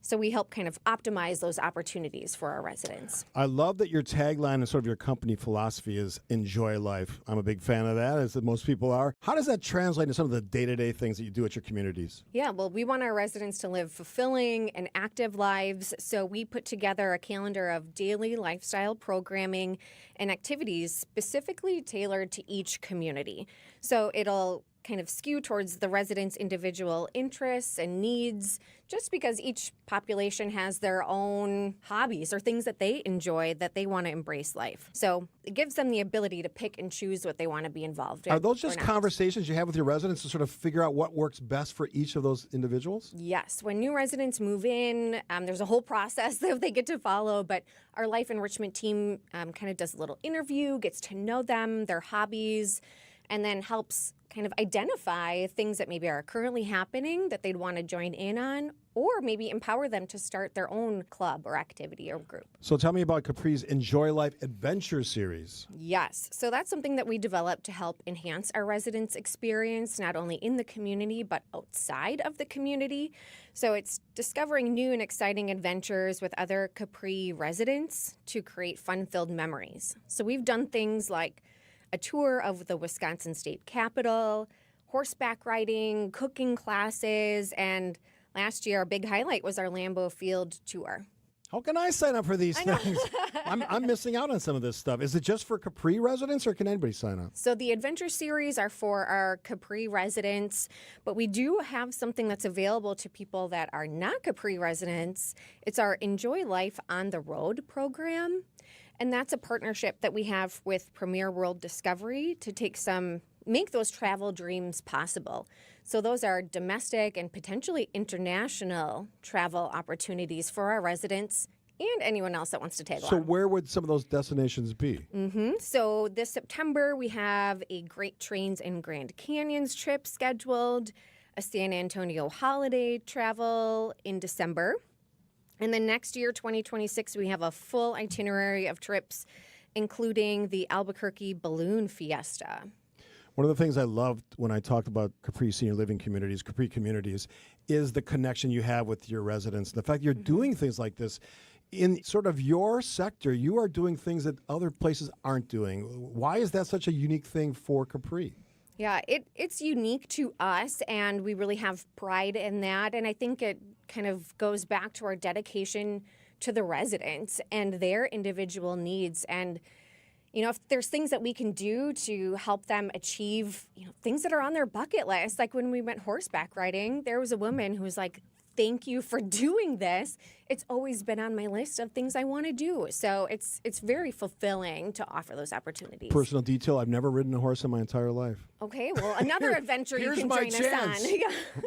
So we help kind of optimize those opportunities for our residents. I love that your tagline and sort of your company philosophy is enjoy life. I'm a big fan of that, as most people are. How does that translate to some of the day-to-day things that you do at your communities? Yeah, well, we want our residents to live fulfilling and active lives, so we put together a calendar of daily lifestyle programming and activities specifically tailored to each community. So it'll kind of skew towards the residents' individual interests and needs, just because each population has their own hobbies or things that they enjoy that they want to embrace life. So it gives them the ability to pick and choose what they want to be involved in. Are those just conversations you have with your residents to sort of figure out what works best for each of those individuals? Yes. When new residents move in, there's a whole process that they get to follow, but our life enrichment team kind of does a little interview, gets to know them, their hobbies, and then helps kind of identify things that maybe are currently happening that they'd want to join in on, or maybe empower them to start their own club or activity or group. So tell me about Capri's Enjoy Life Adventure series. Yes. So that's something that we developed to help enhance our residents' experience, not only in the community, but outside of the community. So it's discovering new and exciting adventures with other Capri residents to create fun-filled memories. So we've done things like a tour of the Wisconsin State Capitol, horseback riding, cooking classes, and last year our big highlight was our Lambeau Field tour. How can I sign up for these things? I'm missing out on some of this stuff. Is it just for Capri residents, or can anybody sign up? So the adventure series are for our Capri residents, but we do have something that's available to people that are not Capri residents. It's our Enjoy Life on the Road program. And that's a partnership that we have with Premier World Discovery to make those travel dreams possible. So those are domestic and potentially international travel opportunities for our residents and anyone else that wants to tag along. So where would some of those destinations be? So this September, we have a Great Trains and Grand Canyons trip scheduled, a San Antonio holiday travel in December. And then next year, 2026, we have a full itinerary of trips, including the Albuquerque Balloon Fiesta. One of the things I loved when I talked about Capri Senior Living Communities, Capri Communities, is the connection you have with your residents. The fact you're doing things like this. In sort of your sector, you are doing things that other places aren't doing. Why is that such a unique thing for Capri? Yeah, it's unique to us, and we really have pride in that. And I think it kind of goes back to our dedication to the residents and their individual needs. And, you know, if there's things that we can do to help them achieve, things that are on their bucket list, like when we went horseback riding, there was a woman who was like, "Thank you for doing this. It's always been on my list of things I want to do." So it's very fulfilling to offer those opportunities. Personal detail, I've never ridden a horse in my entire life. Okay, well, another adventure you can join us on.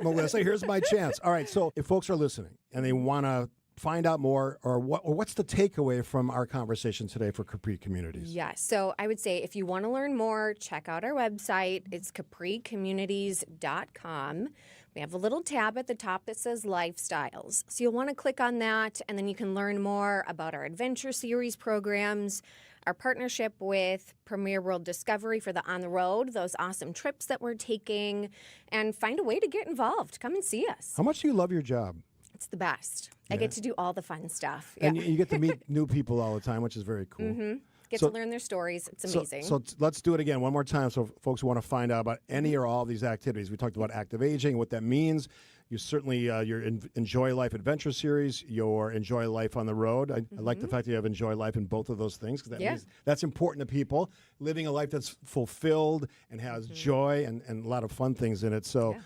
Melissa, here's my chance. All right, so if folks are listening and they want to find out more, or what's the takeaway from our conversation today for Capri Communities? Yes, so I would say if you want to learn more, check out our website. It's capricommunities.com. We have a little tab at the top that says Lifestyles. So you'll want to click on that, and then you can learn more about our Adventure Series programs, our partnership with Premier World Discovery for the On the Road, those awesome trips that we're taking, and find a way to get involved. Come and see us. How much do you love your job? It's the best. I get to do all the fun stuff. And you get to meet new people all the time, which is very cool. Get to learn their stories. It's amazing. So let's do it again one more time so folks who want to find out about any or all of these activities. We talked about active aging, what that means. You certainly, your Enjoy Life Adventure Series, your Enjoy Life on the Road. I like the fact that you have Enjoy Life in both of those things, because that means that's important to people. Living a life that's fulfilled and has joy and a lot of fun things in it. So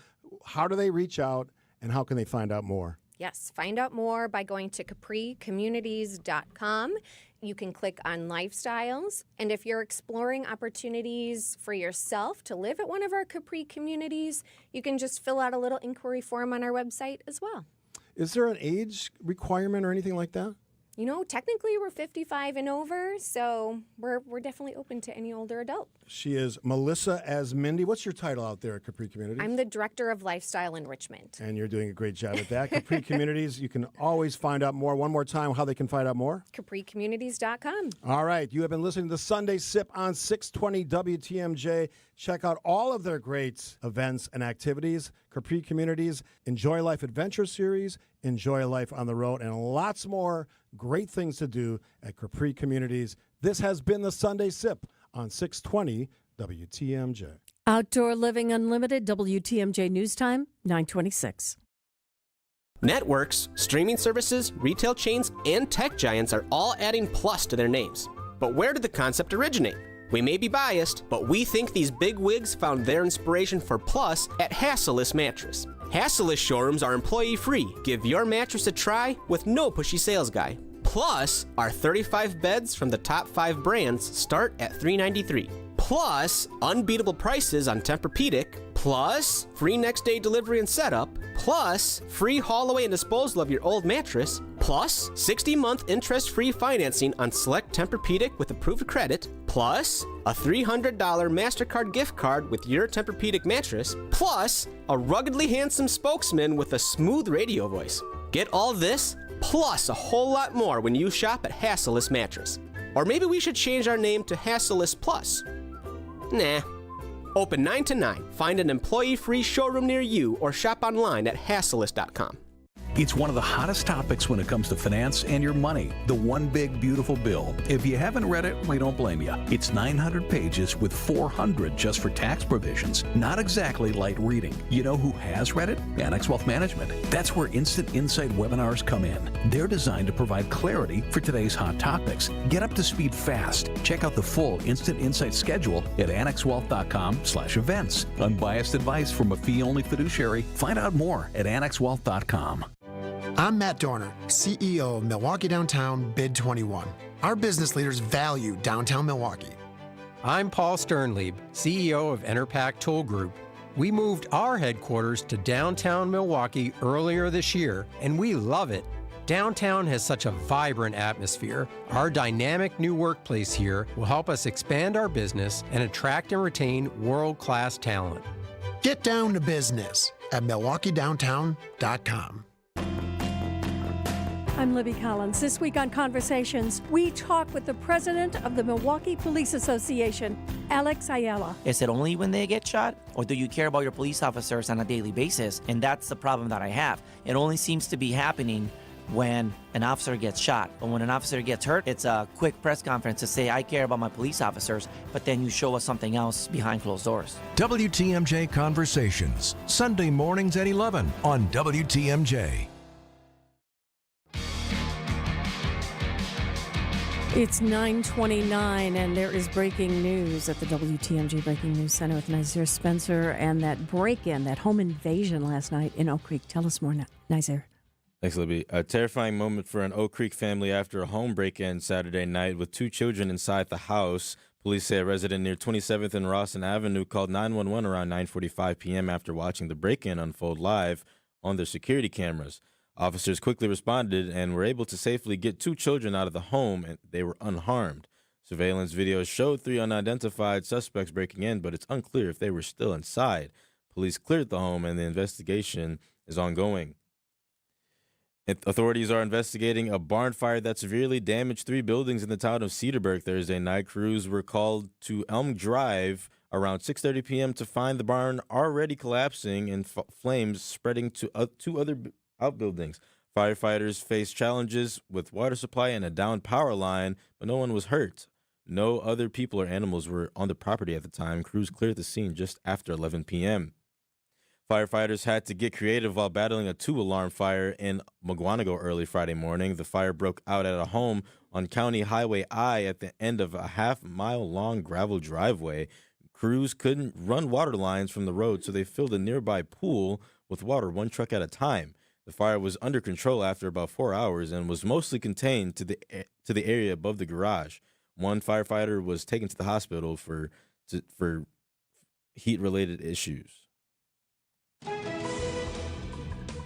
how do they reach out, and how can they find out more? Yes, find out more by going to capricommunities.com. You can click on lifestyles. And if you're exploring opportunities for yourself to live at one of our Capri communities, you can just fill out a little inquiry form on our website as well. Is there an age requirement or anything like that? You know, technically we're 55 and over, so we're definitely open to any older adult. She is Melissa as Mindy. What's your title out there at Capri Communities? I'm the Director of Lifestyle Enrichment. And you're doing a great job at that. Capri Communities, you can always find out more. One more time, how they can find out more? CapriCommunities.com. All right. You have been listening to Sunday Sip on 620 WTMJ. Check out all of their great events and activities. Capri Communities, Enjoy Life Adventure Series, Enjoy Life on the Road, and lots more great things to do at Capri Communities. This has been the Sunday Sip on 620 WTMJ. Outdoor Living Unlimited, WTMJ News Time, 9:26. Networks, streaming services, retail chains, and tech giants are all adding plus to their names. But where did the concept originate? We may be biased, but we think these big wigs found their inspiration for plus at Hasseless Mattress. Hasseless showrooms are employee-free. Give your mattress a try with no pushy sales guy. Plus, our 35 beds from the top 5 brands start at $393. Plus, unbeatable prices on Tempur-Pedic. Plus, free next-day delivery and setup. Plus, free haul-away and disposal of your old mattress. Plus, 60-month interest-free financing on select Tempur-Pedic with approved credit. Plus, a $300 MasterCard gift card with your Tempur-Pedic mattress. Plus, a ruggedly handsome spokesman with a smooth radio voice. Get all this, plus a whole lot more when you shop at Hasseless Mattress. Or maybe we should change our name to Hasseless Plus. Nah. Open 9 to 9. Find an employee-free showroom near you or shop online at Hasseless.com. It's one of the hottest topics when it comes to finance and your money. The One Big Beautiful Bill. If you haven't read it, we don't blame you. It's 900 pages with 400 just for tax provisions. Not exactly light reading. You know who has read it? Annex Wealth Management. That's where Instant Insight webinars come in. They're designed to provide clarity for today's hot topics. Get up to speed fast. Check out the full Instant Insight schedule at annexwealth.com/events. Unbiased advice from a fee-only fiduciary. Find out more at annexwealth.com. I'm Matt Dorner, CEO of Milwaukee Downtown Bid 21. Our business leaders value downtown Milwaukee. I'm Paul Sternlieb, CEO of Enerpac Tool Group. We moved our headquarters to downtown Milwaukee earlier this year, and we love it. Downtown has such a vibrant atmosphere. Our dynamic new workplace here will help us expand our business and attract and retain world-class talent. Get down to business at MilwaukeeDowntown.com. I'm Libby Collins. This week on Conversations, we talk with the president of the Milwaukee Police Association, Alex Ayala. Is it only when they get shot, or do you care about your police officers on a daily basis? And that's the problem that I have. It only seems to be happening when an officer gets shot. But when an officer gets hurt, it's a quick press conference to say, I care about my police officers, but then you show us something else behind closed doors. WTMJ Conversations, Sunday mornings at 11 on WTMJ. It's 9:29, and there is breaking news at the WTMJ Breaking News Center with Nazir Spencer and that break-in, that home invasion last night in Oak Creek. Tell us more, Nazir. Thanks, Libby. A terrifying moment for an Oak Creek family after a home break-in Saturday night with 2 children inside the house. Police say a resident near 27th and Rawson Avenue called 911 around 9:45 p.m. after watching the break-in unfold live on their security cameras. Officers quickly responded and were able to safely get 2 children out of the home, and they were unharmed. Surveillance videos showed 3 unidentified suspects breaking in, but it's unclear if they were still inside. Police cleared the home, and the investigation is ongoing. Authorities are investigating a barn fire that severely damaged 3 buildings in the town of Cedarburg Thursday night. Crews were called to Elm Drive around 6:30 p.m. to find the barn already collapsing and flames spreading to 2 other outbuildings. Firefighters faced challenges with water supply and a downed power line, but no one was hurt. No other people or animals were on the property at the time. Crews cleared the scene just after 11 p.m. Firefighters had to get creative while battling a 2-alarm fire in Mugwanago early Friday morning. The fire broke out at a home on County Highway I at the end of a half-mile-long gravel driveway. Crews couldn't run water lines from the road, so they filled a nearby pool with water 1 truck at a time. The fire was under control after about 4 hours and was mostly contained to the area above the garage. One firefighter was taken to the hospital for heat-related issues.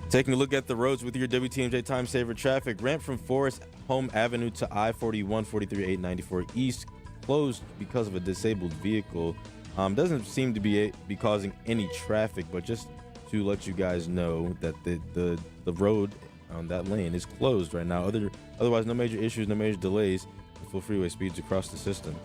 Taking a look at the roads with your WTMJ Time Saver traffic. Ramp from Forest Home Avenue to I-41, 43, 894 East closed because of a disabled vehicle. Doesn't seem to be causing any traffic, but just to let you guys know that the road on that lane is closed right now. Otherwise, no major issues, no major delays, and full freeway speeds across the system.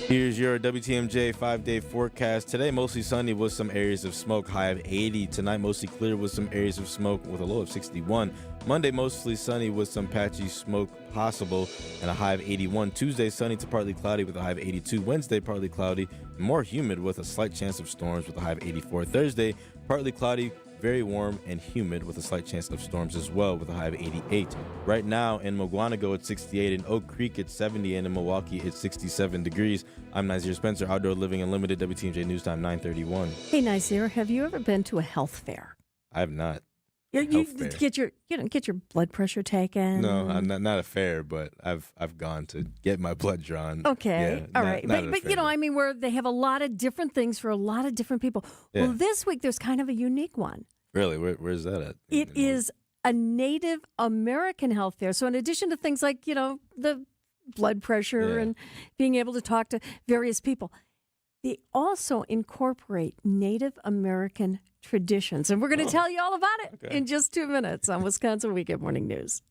Here's your WTMJ 5-day forecast. Today, mostly sunny with some areas of smoke, high of 80. Tonight, mostly clear with some areas of smoke with a low of 61. Monday, mostly sunny with some patchy smoke possible and a high of 81. Tuesday, sunny to partly cloudy with a high of 82. Wednesday, partly cloudy, more humid with a slight chance of storms with a high of 84. Thursday, partly cloudy, very warm and humid with a slight chance of storms as well with a high of 88. Right now in Mugwanago it's 68, in Oak Creek it's 70, and in Milwaukee it's 67 degrees. I'm Nazir Spencer, Outdoor Living Unlimited, WTMJ News Time 9:31. Hey Nazir, have you ever been to a health fair? I have not. You get your blood pressure taken. No, I'm not a fair, but I've gone to get my blood drawn. Okay, yeah, all right, but you know, I mean, where they have a lot of different things for a lot of different people. Yeah. Well, this week there's kind of a unique one. Really, where's that at? It is a Native American health fair. So in addition to things like the blood pressure and being able to talk to various people, they also incorporate Native American traditions. And we're going to tell you all about it in just 2 minutes on Wisconsin Weekend Morning News.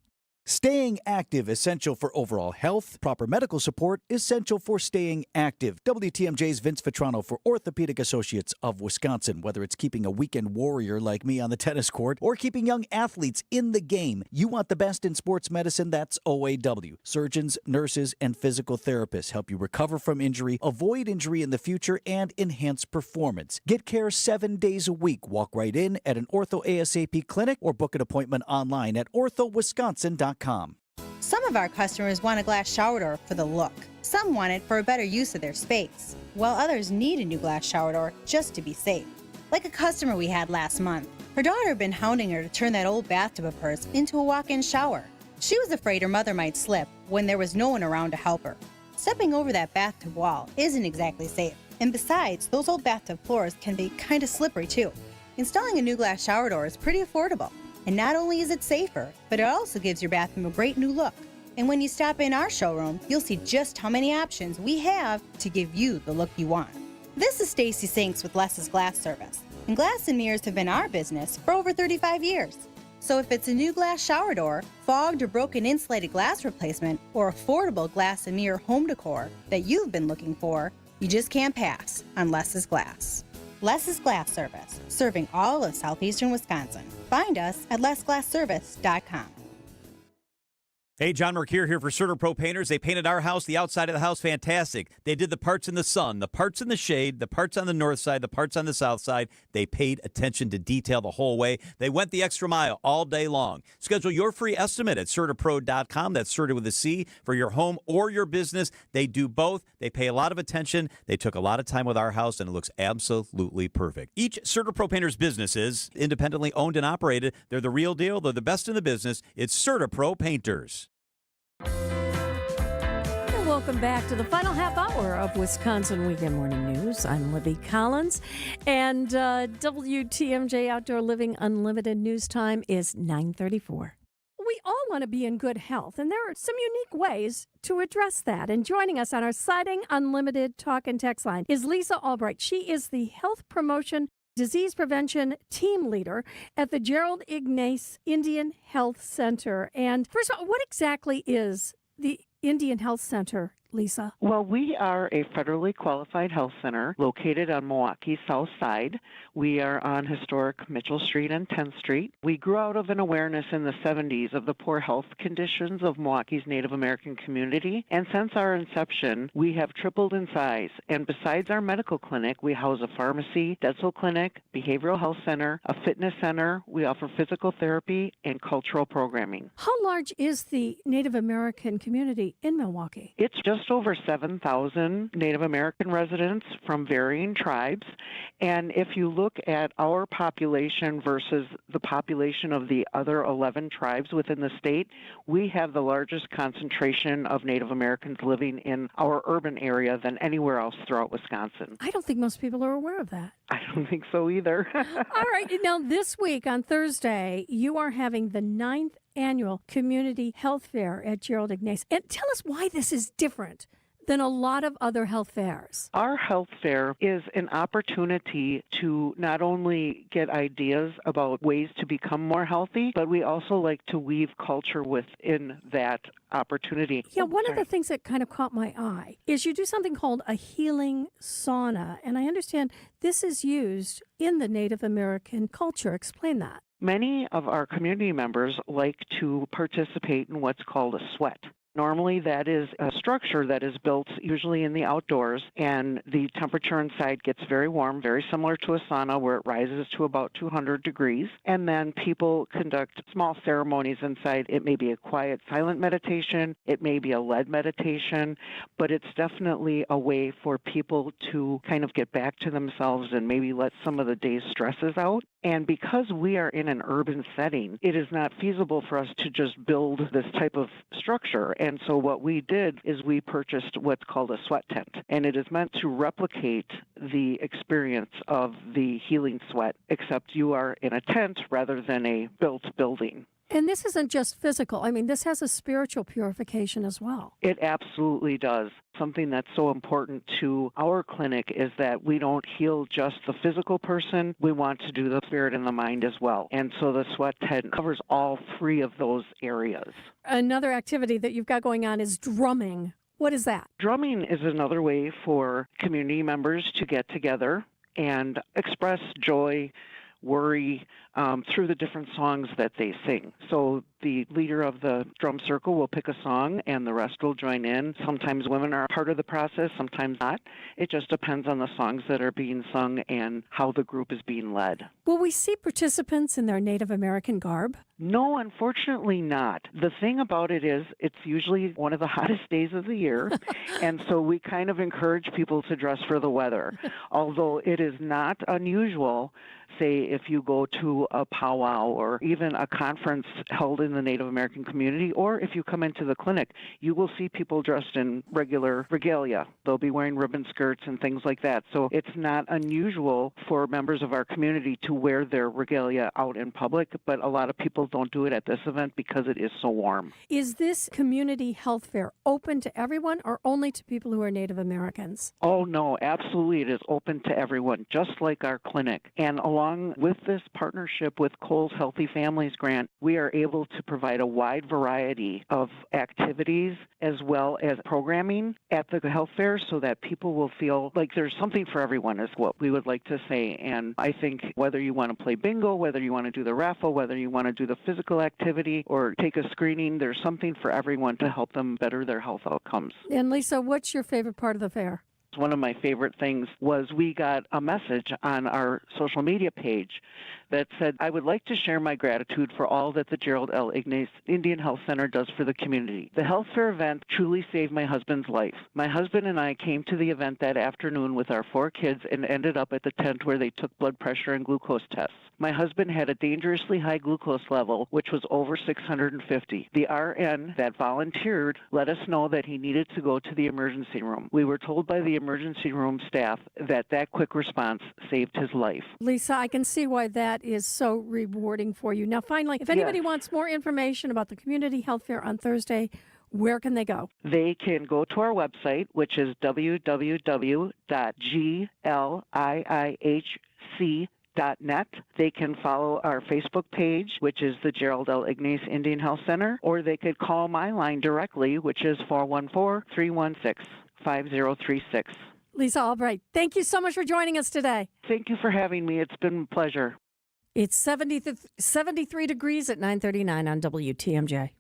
Staying active, essential for overall health. Proper medical support, essential for staying active. WTMJ's Vince Vitrano for Orthopedic Associates of Wisconsin. Whether it's keeping a weekend warrior like me on the tennis court or keeping young athletes in the game, you want the best in sports medicine, that's OAW. Surgeons, nurses, and physical therapists help you recover from injury, avoid injury in the future, and enhance performance. Get care 7 days a week. Walk right in at an Ortho ASAP clinic or book an appointment online at orthowisconsin.com. Some of our customers want a glass shower door for the look. Some want it for a better use of their space, while others need a new glass shower door just to be safe. Like a customer we had last month. Her daughter had been hounding her to turn that old bathtub of hers into a walk-in shower. She was afraid her mother might slip when there was no one around to help her. Stepping over that bathtub wall isn't exactly safe. And besides, those old bathtub floors can be kind of slippery too. Installing a new glass shower door is pretty affordable. And not only is it safer, but it also gives your bathroom a great new look. And when you stop in our showroom, you'll see just how many options we have to give you the look you want. This is Stacy Sinks with Less's Glass Service. And glass and mirrors have been our business for over 35 years. So if it's a new glass shower door, fogged or broken insulated glass replacement, or affordable glass and mirror home decor that you've been looking for, you just can't pass on Less's Glass. Less's Glass Service, serving all of southeastern Wisconsin. Find us at lessglassservice.com. Hey, John Mercure here for CertaPro Painters. They painted our house, the outside of the house, fantastic. They did the parts in the sun, the parts in the shade, the parts on the north side, the parts on the south side. They paid attention to detail the whole way. They went the extra mile all day long. Schedule your free estimate at CertaPro.com. That's Certa with a C for your home or your business. They do both. They pay a lot of attention. They took a lot of time with our house, and it looks absolutely perfect. Each CertaPro Painters business is independently owned and operated. They're the real deal. They're the best in the business. It's CertaPro Painters. And welcome back to the final half hour of Wisconsin Weekend Morning News. I'm Libby Collins, and WTMJ Outdoor Living Unlimited News Time is 9:34. We all want to be in good health, and there are some unique ways to address that. And joining us on our Siding Unlimited talk and text line is Lisa Albright. She is the Health Promotion Disease Prevention Team Leader at the Gerald Ignace Indian Health Center. And first of all, what exactly is the Indian Health Center, Lisa? Well, we are a federally qualified health center located on Milwaukee's south side. We are on historic Mitchell Street and 10th Street. We grew out of an awareness in the 70s of the poor health conditions of Milwaukee's Native American community. And since our inception, we have tripled in size. And besides our medical clinic, we house a pharmacy, dental clinic, behavioral health center, a fitness center. We offer physical therapy and cultural programming. How large is the Native American community in Milwaukee? It's just just over 7,000 Native American residents from varying tribes. And if you look at our population versus the population of the other 11 tribes within the state, we have the largest concentration of Native Americans living in our urban area than anywhere else throughout Wisconsin. I don't think most people are aware of that. I don't think so either. All right. Now, this week on Thursday, you are having the 9th annual Community Health Fair at Gerald Ignace. And tell us why this is different than a lot of other health fairs. Our health fair is an opportunity to not only get ideas about ways to become more healthy, but we also like to weave culture within that opportunity. Yeah, one of the things that kind of caught my eye is you do something called a healing sauna. And I understand this is used in the Native American culture. Explain that. Many of our community members like to participate in what's called a sweat. Normally, that is a structure that is built usually in the outdoors, and the temperature inside gets very warm, very similar to a sauna where it rises to about 200 degrees. And then people conduct small ceremonies inside. It may be a quiet, silent meditation. It may be a led meditation, but it's definitely a way for people to kind of get back to themselves and maybe let some of the day's stresses out. And because we are in an urban setting, it is not feasible for us to just build this type of structure. And so what we did is we purchased what's called a sweat tent. And it is meant to replicate the experience of the healing sweat, except you are in a tent rather than a built building. And this isn't just physical. I mean, this has a spiritual purification as well. It absolutely does. Something that's so important to our clinic is that we don't heal just the physical person. We want to do the spirit and the mind as well. And so the sweat tent covers all three of those areas. Another activity that you've got going on is drumming. What is that? Drumming is another way for community members to get together and express joy, worry, through the different songs that they sing. So the leader of the drum circle will pick a song and the rest will join in. Sometimes women are part of the process, sometimes not. It just depends on the songs that are being sung and how the group is being led. Will we see participants in their Native American garb? No, unfortunately not. The thing about it is it's usually one of the hottest days of the year, and so we kind of encourage people to dress for the weather. Although it is not unusual, say if you go to a powwow or even a conference held in the Native American community, or if you come into the clinic, you will see people dressed in regular regalia. They'll be wearing ribbon skirts and things like that. So it's not unusual for members of our community to wear their regalia out in public, but a lot of people don't do it at this event because it is so warm. Is this community health fair open to everyone or only to people who are Native Americans? Oh, no, absolutely. It is open to everyone, just like our clinic. And along with this partnership with Cole's Healthy Families Grant, we are able to provide a wide variety of activities as well as programming at the health fair so that people will feel like there's something for everyone is what we would like to say. And I think whether you want to play bingo, whether you want to do the raffle, whether you want to do the physical activity or take a screening, there's something for everyone to help them better their health outcomes. And Lisa, what's your favorite part of the fair? One of my favorite things was we got a message on our social media page that said, I would like to share my gratitude for all that the Gerald L. Ignace Indian Health Center does for the community. The health fair event truly saved my husband's life. My husband and I came to the event that afternoon with our 4 kids and ended up at the tent where they took blood pressure and glucose tests. My husband had a dangerously high glucose level, which was over 650. The RN that volunteered let us know that he needed to go to the emergency room. We were told by the emergency room staff that quick response saved his life. Lisa, I can see why that is so rewarding for you. Now, finally, if anybody wants more information about the Community Health Fair on Thursday, where can they go? They can go to our website, which is www.gliihc.net. They can follow our Facebook page, which is the Gerald L. Ignace Indian Health Center, or they could call my line directly, which is 414-316-5036. Lisa Albright, thank you so much for joining us today. Thank you for having me. It's been a pleasure. It's 73 degrees at 9:39 on WTMJ.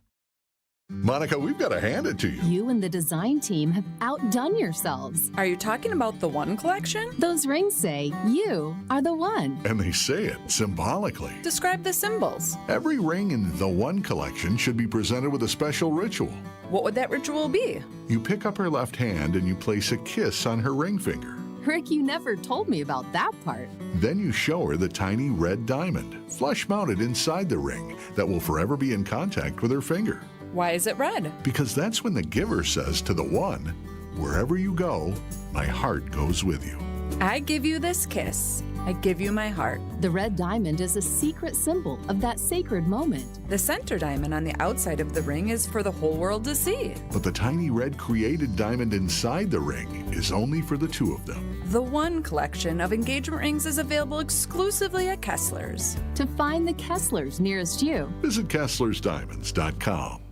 Monica, we've got to hand it to you. You and the design team have outdone yourselves. Are you talking about the One Collection? Those rings say you are the one. And they say it symbolically. Describe the symbols. Every ring in the One Collection should be presented with a special ritual. What would that ritual be? You pick up her left hand and you place a kiss on her ring finger. Rick, you never told me about that part. Then you show her the tiny red diamond, flush-mounted inside the ring, that will forever be in contact with her finger. Why is it red? Because that's when the giver says to the one, "Wherever you go, my heart goes with you." I give you this kiss. I give you my heart. The red diamond is a secret symbol of that sacred moment. The center diamond on the outside of the ring is for the whole world to see. But the tiny red created diamond inside the ring is only for the two of them. The One collection of engagement rings is available exclusively at Kessler's. To find the Kesslers nearest you, visit KesslersDiamonds.com.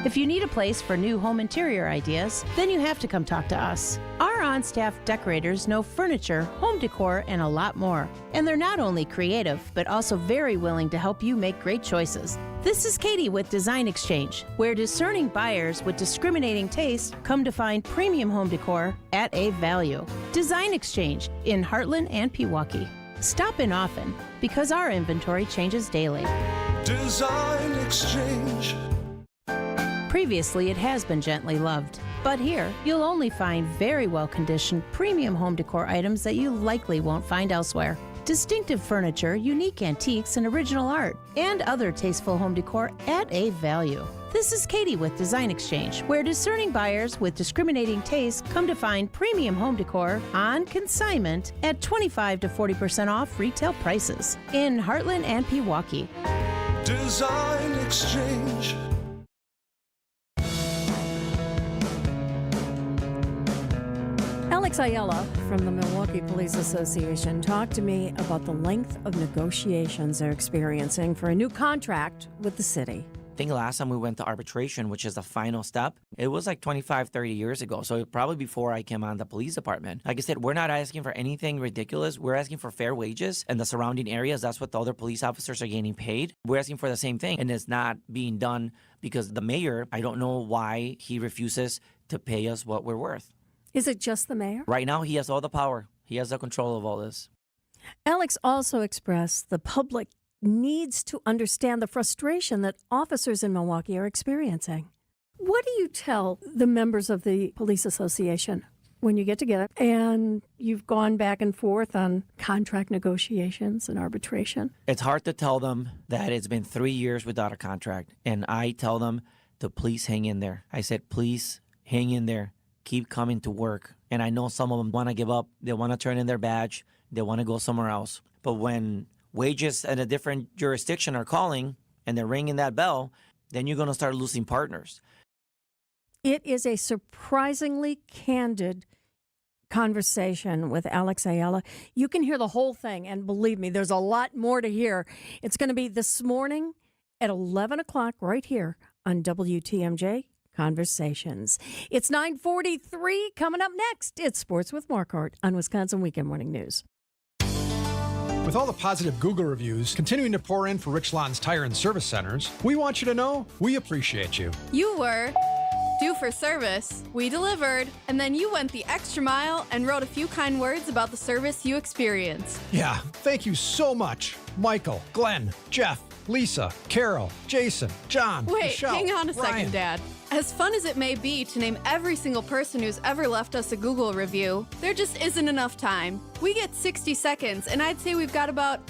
If you need a place for new home interior ideas, then you have to come talk to us. Our on-staff decorators know furniture, home decor, and a lot more. And they're not only creative, but also very willing to help you make great choices. This is Katie with Design Exchange, where discerning buyers with discriminating taste come to find premium home decor at a value. Design Exchange in Heartland and Pewaukee. Stop in often, because our inventory changes daily. Design Exchange. Previously, it has been gently loved. But here, you'll only find very well-conditioned premium home decor items that you likely won't find elsewhere. Distinctive furniture, unique antiques, and original art, and other tasteful home decor at a value. This is Katie with Design Exchange, where discerning buyers with discriminating taste come to find premium home decor on consignment at 25 to 40% off retail prices in Heartland and Pewaukee. Design Exchange. Alex Ayala from the Milwaukee Police Association talked to me about the length of negotiations they're experiencing for a new contract with the city. I think last time we went to arbitration, which is the final step, it was like 25, 30 years ago. So probably before I came on the police department. Like I said, we're not asking for anything ridiculous. We're asking for fair wages and the surrounding areas. That's what the other police officers are getting paid. We're asking for the same thing. And it's not being done because the mayor, I don't know why he refuses to pay us what we're worth. Is it just the mayor? Right now, he has all the power. He has the control of all this. Alex also expressed the public needs to understand the frustration that officers in Milwaukee are experiencing. What do you tell the members of the police association when you get together and you've gone back and forth on contract negotiations and arbitration? It's hard to tell them that it's been 3 years without a contract. And I tell them to please hang in there. I said, please hang in there. Keep coming to work. And I know some of them want to give up. They want to turn in their badge. They want to go somewhere else. But when wages at a different jurisdiction are calling and they're ringing that bell, then you're going to start losing partners. It is a surprisingly candid conversation with Alex Ayala. You can hear the whole thing, and believe me, there's a lot more to hear. It's going to be this morning at 11 o'clock right here on WTMJ Conversations. It's 9:43. Coming up next, it's Sports with Marquardt on Wisconsin Weekend Morning News. With all the positive Google reviews continuing to pour in for Rich Lawn's Tire and Service Centers, we want you to know we appreciate you. You were due for service. We delivered. And then you went the extra mile and wrote a few kind words about the service you experienced. Yeah, thank you so much. Michael, Glenn, Jeff, Lisa, Carol, Jason, John, Wait, Michelle, hang on a Ryan. second, Dad. As fun as it may be to name every single person who's ever left us a Google review, there just isn't enough time. We get 60 seconds, and I'd say we've got about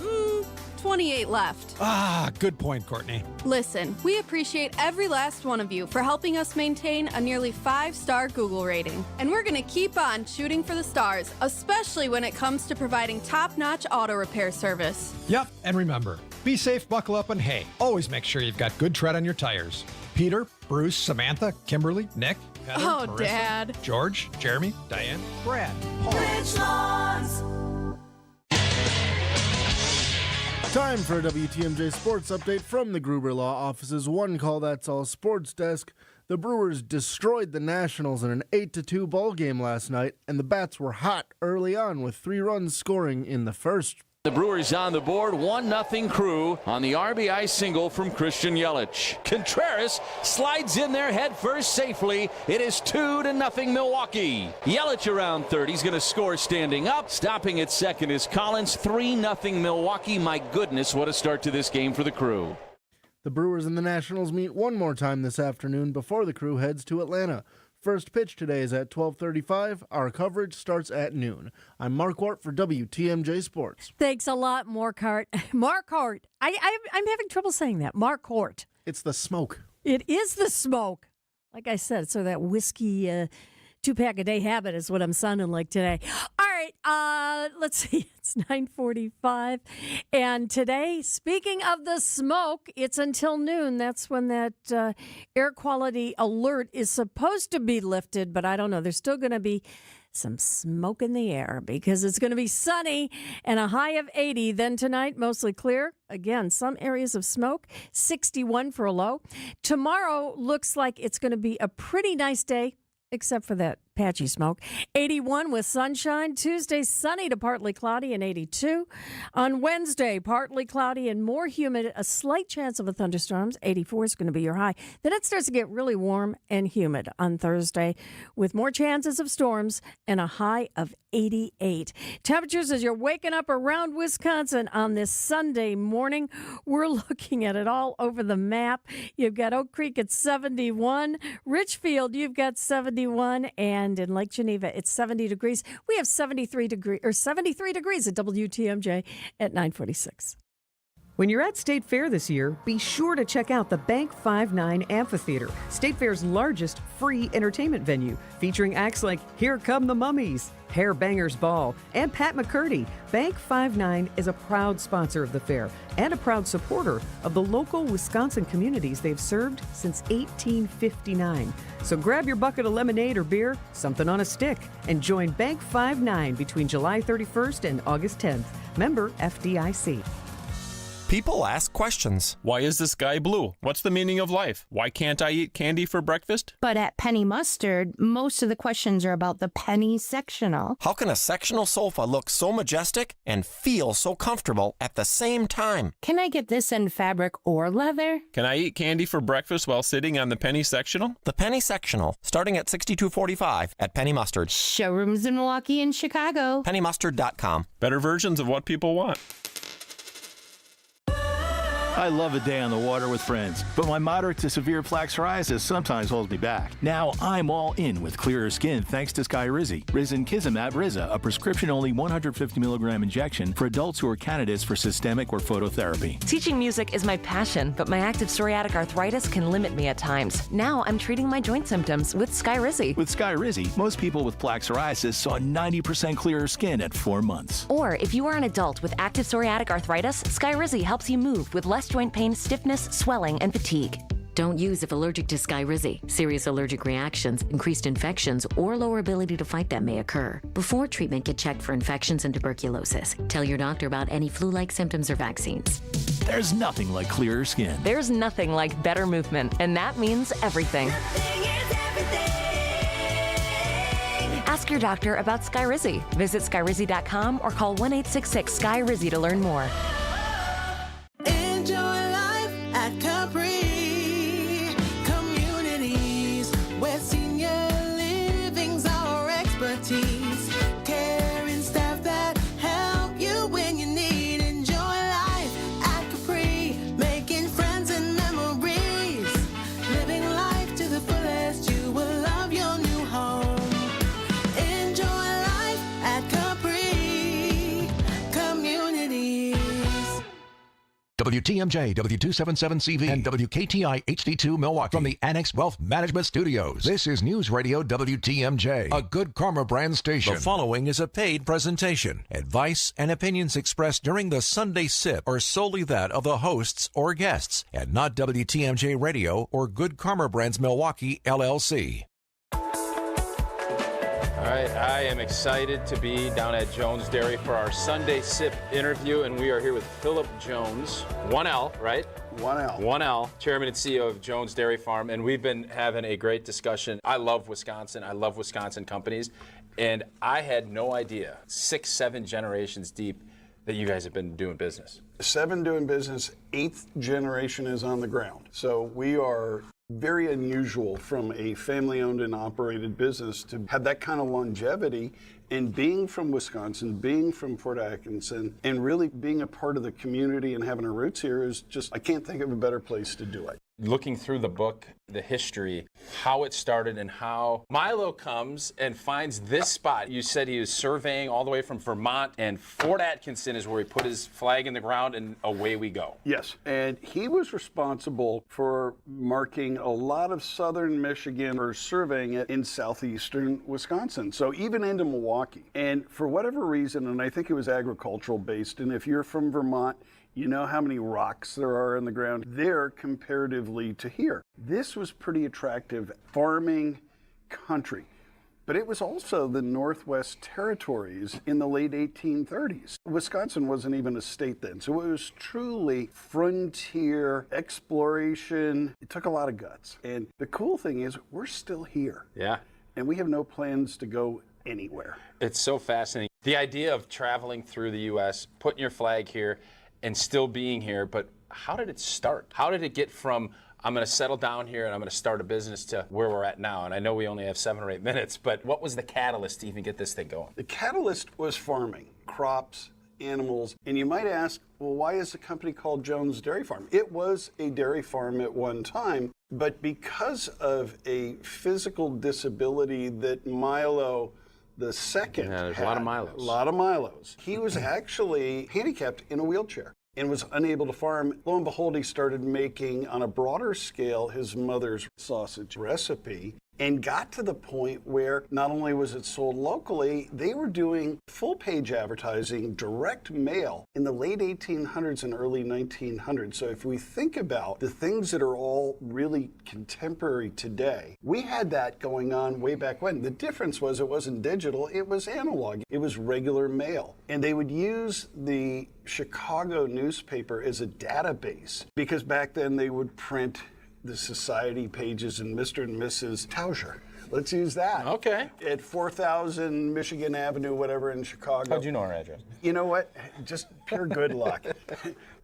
28 left. Ah, good point, Courtney. Listen, we appreciate every last one of you for helping us maintain a nearly 5-star Google rating. And we're going to keep on shooting for the stars, especially when it comes to providing top-notch auto repair service. Yep, and remember, be safe, buckle up, and hey, always make sure you've got good tread on your tires. Peter, Bruce, Samantha, Kimberly, Nick, Heather, Oh, Marissa, Dad. George, Jeremy, Diane, Brad, Paul. Rich Lawns. Time for a WTMJ Sports Update from the Gruber Law Office's One Call That's All Sports Desk. The Brewers destroyed the Nationals in an 8-2 ball game last night, and the bats were hot early on with 3 runs scoring in the first. The Brewers on the board, 1-0 Crew on the RBI single from Christian Yelich. Contreras slides in there head first safely. It is 2-0 Milwaukee. Yelich around third. He's going to score standing up. Stopping at second is Collins. 3-0 Milwaukee. My goodness, what a start to this game for the Crew. The Brewers and the Nationals meet one more time this afternoon before the crew heads to Atlanta. First pitch today is at 12:35. Our coverage starts at noon. I'm Mark Hort for WTMJ Sports. Thanks a lot, Mark Hort. Mark Hort. I'm having trouble saying that. Mark Hort. It's the smoke. It is the smoke. Like I said, so that whiskey 2-pack-a-day habit is what I'm sounding like today. All right, let's see. It's 9:45. And today, speaking of the smoke, it's until noon. That's when that air quality alert is supposed to be lifted, but I don't know. There's still going to be some smoke in the air because it's going to be sunny and a high of 80. Then tonight, mostly clear. Again, some areas of smoke, 61 for a low. Tomorrow looks like it's going to be a pretty nice day, except for that patchy smoke. 81 with sunshine. Tuesday, sunny to partly cloudy and 82. On Wednesday, partly cloudy and more humid. A slight chance of a thunderstorms. 84 is going to be your high. Then it starts to get really warm and humid on Thursday with more chances of storms and a high of 88. Temperatures as you're waking up around Wisconsin on this Sunday morning. We're looking at it all over the map. You've got Oak Creek at 71. Richfield, you've got 71. And in Lake Geneva, it's 70 degrees. We have 73 degrees at WTMJ at 9:46. When you're at State Fair this year, be sure to check out the Bank 59 Amphitheater, State Fair's largest free entertainment venue, featuring acts like Here Come the Mummies, Hair Bangers Ball, and Pat McCurdy. Bank 59 is a proud sponsor of the fair and a proud supporter of the local Wisconsin communities they've served since 1859. So grab your bucket of lemonade or beer, something on a stick, and join Bank 59 between July 31st and August 10th. Member FDIC. People ask questions. Why is the sky blue? What's the meaning of life? Why can't I eat candy for breakfast? But at Penny Mustard, most of the questions are about the penny sectional. How can a sectional sofa look so majestic and feel so comfortable at the same time? Can I get this in fabric or leather? Can I eat candy for breakfast while sitting on the penny sectional? The penny sectional, starting at $62.45 at Penny Mustard. Showrooms in Milwaukee and Chicago. PennyMustard.com. Better versions of what people want. I love a day on the water with friends, but my moderate to severe plaque psoriasis sometimes holds me back. Now I'm all in with clearer skin thanks to Skyrizi. Risankizumab Riza, a prescription-only 150 milligram injection for adults who are candidates for systemic or phototherapy. Teaching music is my passion, but my active psoriatic arthritis can limit me at times. Now I'm treating my joint symptoms with Skyrizi. With Skyrizi, most people with plaque psoriasis saw 90% clearer skin at 4 months. Or if you are an adult with active psoriatic arthritis, Skyrizi helps you move with less joint pain, stiffness, swelling, and fatigue. Don't use if allergic to Skyrizi. Serious allergic reactions, increased infections, or lower ability to fight them may occur. Before treatment, get checked for infections and tuberculosis. Tell your doctor about any flu-like symptoms or vaccines. There's nothing like clearer skin. There's nothing like better movement, and that means everything. Ask your doctor about Skyrizi. Visit Skyrizi.com or call 1-866-SKY-RIZZI to learn more. Enjoy life at Capri Communities, where senior living's our expertise. Caring staff that help you when you need. Enjoy life at Capri, making friends and memories. Living life to the fullest, you will love your new home. Enjoy life at Capri Communities. WTMJ, W277CV, and WKTI HD2 Milwaukee. From the Annex Wealth Management Studios, this is News Radio WTMJ, a Good Karma brand station. The following is a paid presentation. Advice and opinions expressed during the Sunday Sip are solely that of the hosts or guests, and not WTMJ Radio or Good Karma Brands Milwaukee, LLC. All right, I am excited to be down at Jones Dairy for our Sunday Sip interview, and we are here with Philip Jones, 1L, right? 1L. 1L, Chairman and CEO of Jones Dairy Farm, and we've been having a great discussion. I love Wisconsin. I love Wisconsin companies, and I had no idea, 6, 7 generations deep, that you guys have been doing business. 7 doing business, 8th generation is on the ground. So we are Very unusual from a family-owned and operated business to have that kind of longevity. And being from Wisconsin, being from Fort Atkinson, and really being a part of the community and having our roots here is just, I can't think of a better place to do it. Looking through the book, the history, how it started and how Milo comes and finds this spot. You said he was surveying all the way from Vermont, and Fort Atkinson is where he put his flag in the ground, and away we go. Yes, and he was responsible for marking a lot of southern Michigan or surveying it in southeastern Wisconsin, so even into Milwaukee. And for whatever reason, and I think it was agricultural based, and if you're from Vermont, you know how many rocks there are in the ground there comparatively to here. This was pretty attractive farming country. But it was also the Northwest Territories in the late 1830s. Wisconsin wasn't even a state then, so it was truly frontier exploration. It took a lot of guts. And the cool thing is, we're still here. Yeah. And we have no plans to go anywhere. It's so fascinating. The idea of traveling through the U.S., putting your flag here, and still being here, but how did it start? How did it get from, I'm going to settle down here and I'm going to start a business, to where we're at now? And I know we only have 7 or 8 minutes, but what was the catalyst to even get this thing going? The catalyst was farming, crops, animals. And you might ask, well, why is the company called Jones Dairy Farm? It was a dairy farm at one time, but because of a physical disability that Milo the second there's a lot of Milos. A lot of Milos. He was actually handicapped in a wheelchair and was unable to farm. Lo and behold, he started making, on a broader scale, his mother's sausage recipe, and got to the point where not only was it sold locally, they were doing full-page advertising, direct mail, in the late 1800s and early 1900s. So if we think about the things that are all really contemporary today, we had that going on way back when. The difference was it wasn't digital, it was analog. It was regular mail. And they would use the Chicago newspaper as a database, because back then they would print the society pages and Mr. and Mrs. Taucher. Let's use that. Okay. At 4000 Michigan Avenue, whatever, in Chicago. How'd you know our address? You know what? Just pure good luck.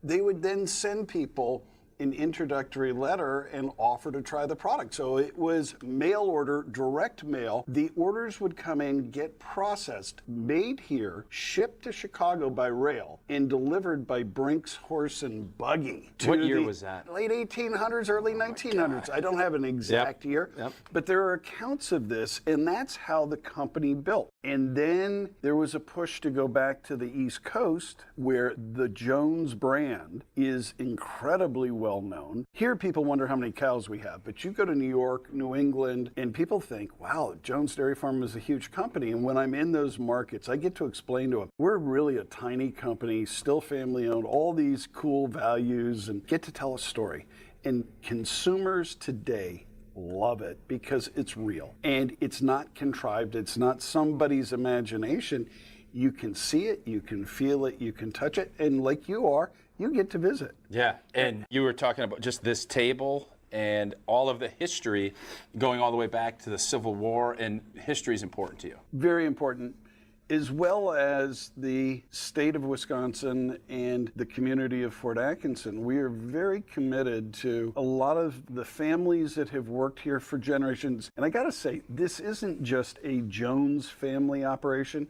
They would then send people an introductory letter and offer to try the product. So it was mail order, direct mail. The orders would come in, get processed, made here, shipped to Chicago by rail, and delivered by Brink's Horse and Buggy. What year was that? Late 1800s, early 1900s. I don't have an exact year, but there are accounts of this, and that's how the company built. And then there was a push to go back to the East Coast, where the Jones brand is incredibly well known. Here people wonder how many cows we have, but you go to New York, New England, and people think, wow, Jones Dairy Farm is a huge company. And when I'm in those markets, I get to explain to them, we're really a tiny company, still family owned, all these cool values, and get to tell a story. And consumers today love it because it's real and it's not contrived. It's not somebody's imagination. You can see it, you can feel it, you can touch it, and like you are, you get to visit. Yeah, and you were talking about just this table and all of the history going all the way back to the Civil War, and history is important to you. Very important, as well as the state of Wisconsin and the community of Fort Atkinson. We are very committed to a lot of the families that have worked here for generations. And I gotta say, this isn't just a Jones family operation.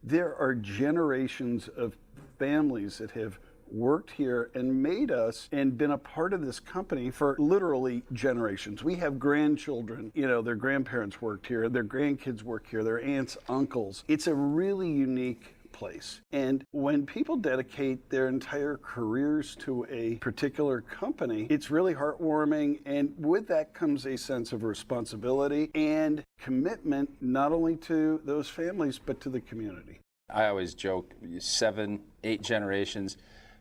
There are generations of families that have worked here and made us and been a part of this company for literally generations. We have grandchildren, you know, their grandparents worked here, their grandkids work here, their aunts, uncles. It's a really unique place. And when people dedicate their entire careers to a particular company, it's really heartwarming. And with that comes a sense of responsibility and commitment, not only to those families, but to the community. I always joke, 7, 8 generations.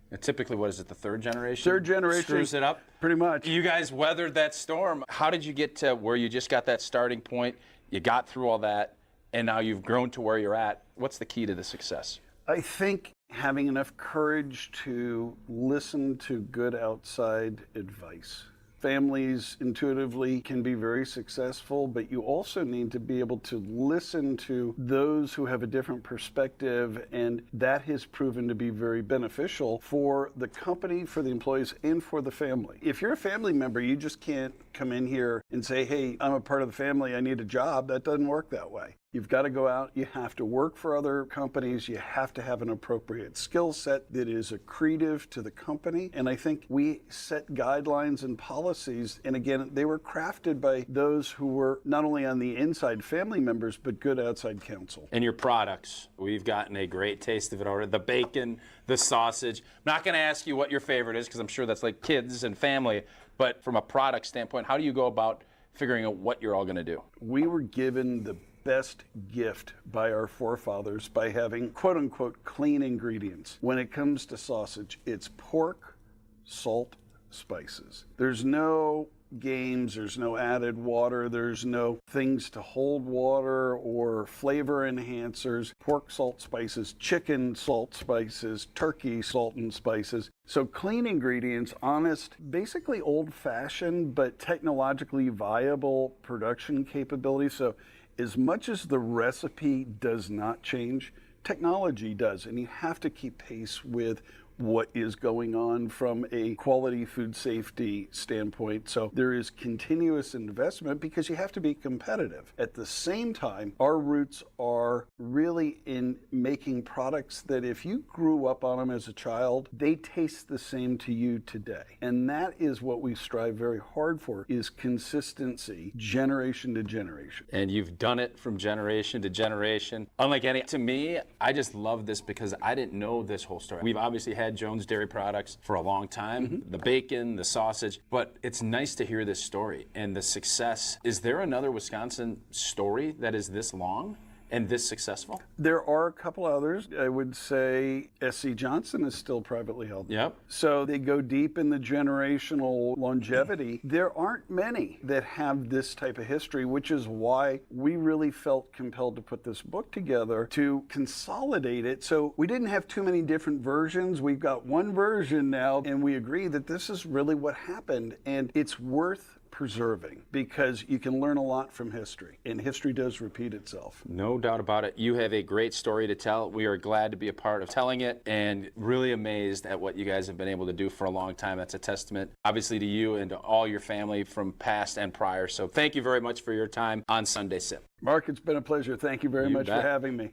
And typically, what is it, the third generation? Third generation. Screws it up? Pretty much. You guys weathered that storm. How did you get to where you just got that starting point, you got through all that, and now you've grown to where you're at? What's the key to the success? I think having enough courage to listen to good outside advice. Families intuitively can be very successful, but you also need to be able to listen to those who have a different perspective, and that has proven to be very beneficial for the company, for the employees, and for the family. If you're a family member, you just can't come in here and say, hey, I'm a part of the family, I need a job. That doesn't work that way. You've got to go out, you have to work for other companies, you have to have an appropriate skill set that is accretive to the company. And I think we set guidelines and policies, and again, they were crafted by those who were not only on the inside family members, but good outside counsel. And your products, we've gotten a great taste of it already. The bacon, the sausage. I'm not going to ask you what your favorite is, because I'm sure that's like kids and family, but from a product standpoint, how do you go about figuring out what you're all going to do? We were given the best gift by our forefathers by having quote-unquote clean ingredients. When it comes to sausage, it's pork, salt, spices. There's no games, there's no added water, there's no things to hold water or flavor enhancers. Pork, salt, spices, chicken, salt, spices, turkey, salt and spices. So clean ingredients, honest, basically old-fashioned but technologically viable production capability. So as much as the recipe does not change, technology does, and you have to keep pace with what is going on from a quality food safety standpoint. So there is continuous investment because you have to be competitive. At the same time, our roots are really in making products that if you grew up on them as a child, they taste the same to you today. And that is what we strive very hard for, is consistency, generation to generation. And you've done it from generation to generation. Unlike any, to me, I just love this because I didn't know this whole story. We've obviously had Jones Dairy products for a long time, the bacon, the sausage, but it's nice to hear this story and the success. Is there another Wisconsin story that is this long and this successful? There are a couple others. I would say SC Johnson is still privately held. Yep. So they go deep in the generational longevity. There aren't many that have this type of history, which is why we really felt compelled to put this book together to consolidate it. So we didn't have too many different versions. We've got one version now, and we agree that this is really what happened, and it's worth preserving because you can learn a lot from history, and history does repeat itself. No doubt about it. You have a great story to tell. We are glad to be a part of telling it and really amazed at what you guys have been able to do for a long time. That's a testament, obviously, to you and to all your family from past and prior. So thank you very much for your time on Sunday Sip. Mark, it's been a pleasure. Thank you very much for having me.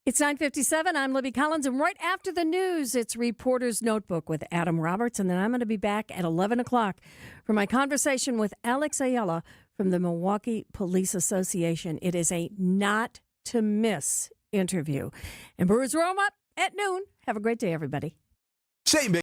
It's 9:57. I'm Libby Collins, and right after the news, it's Reporter's Notebook with Adam Roberts, and then I'm going to be back at 11 o'clock for my conversation with Alex Ayala from the Milwaukee Police Association. It is a not-to-miss interview. And Brewers Warm Up at noon. Have a great day, everybody. Say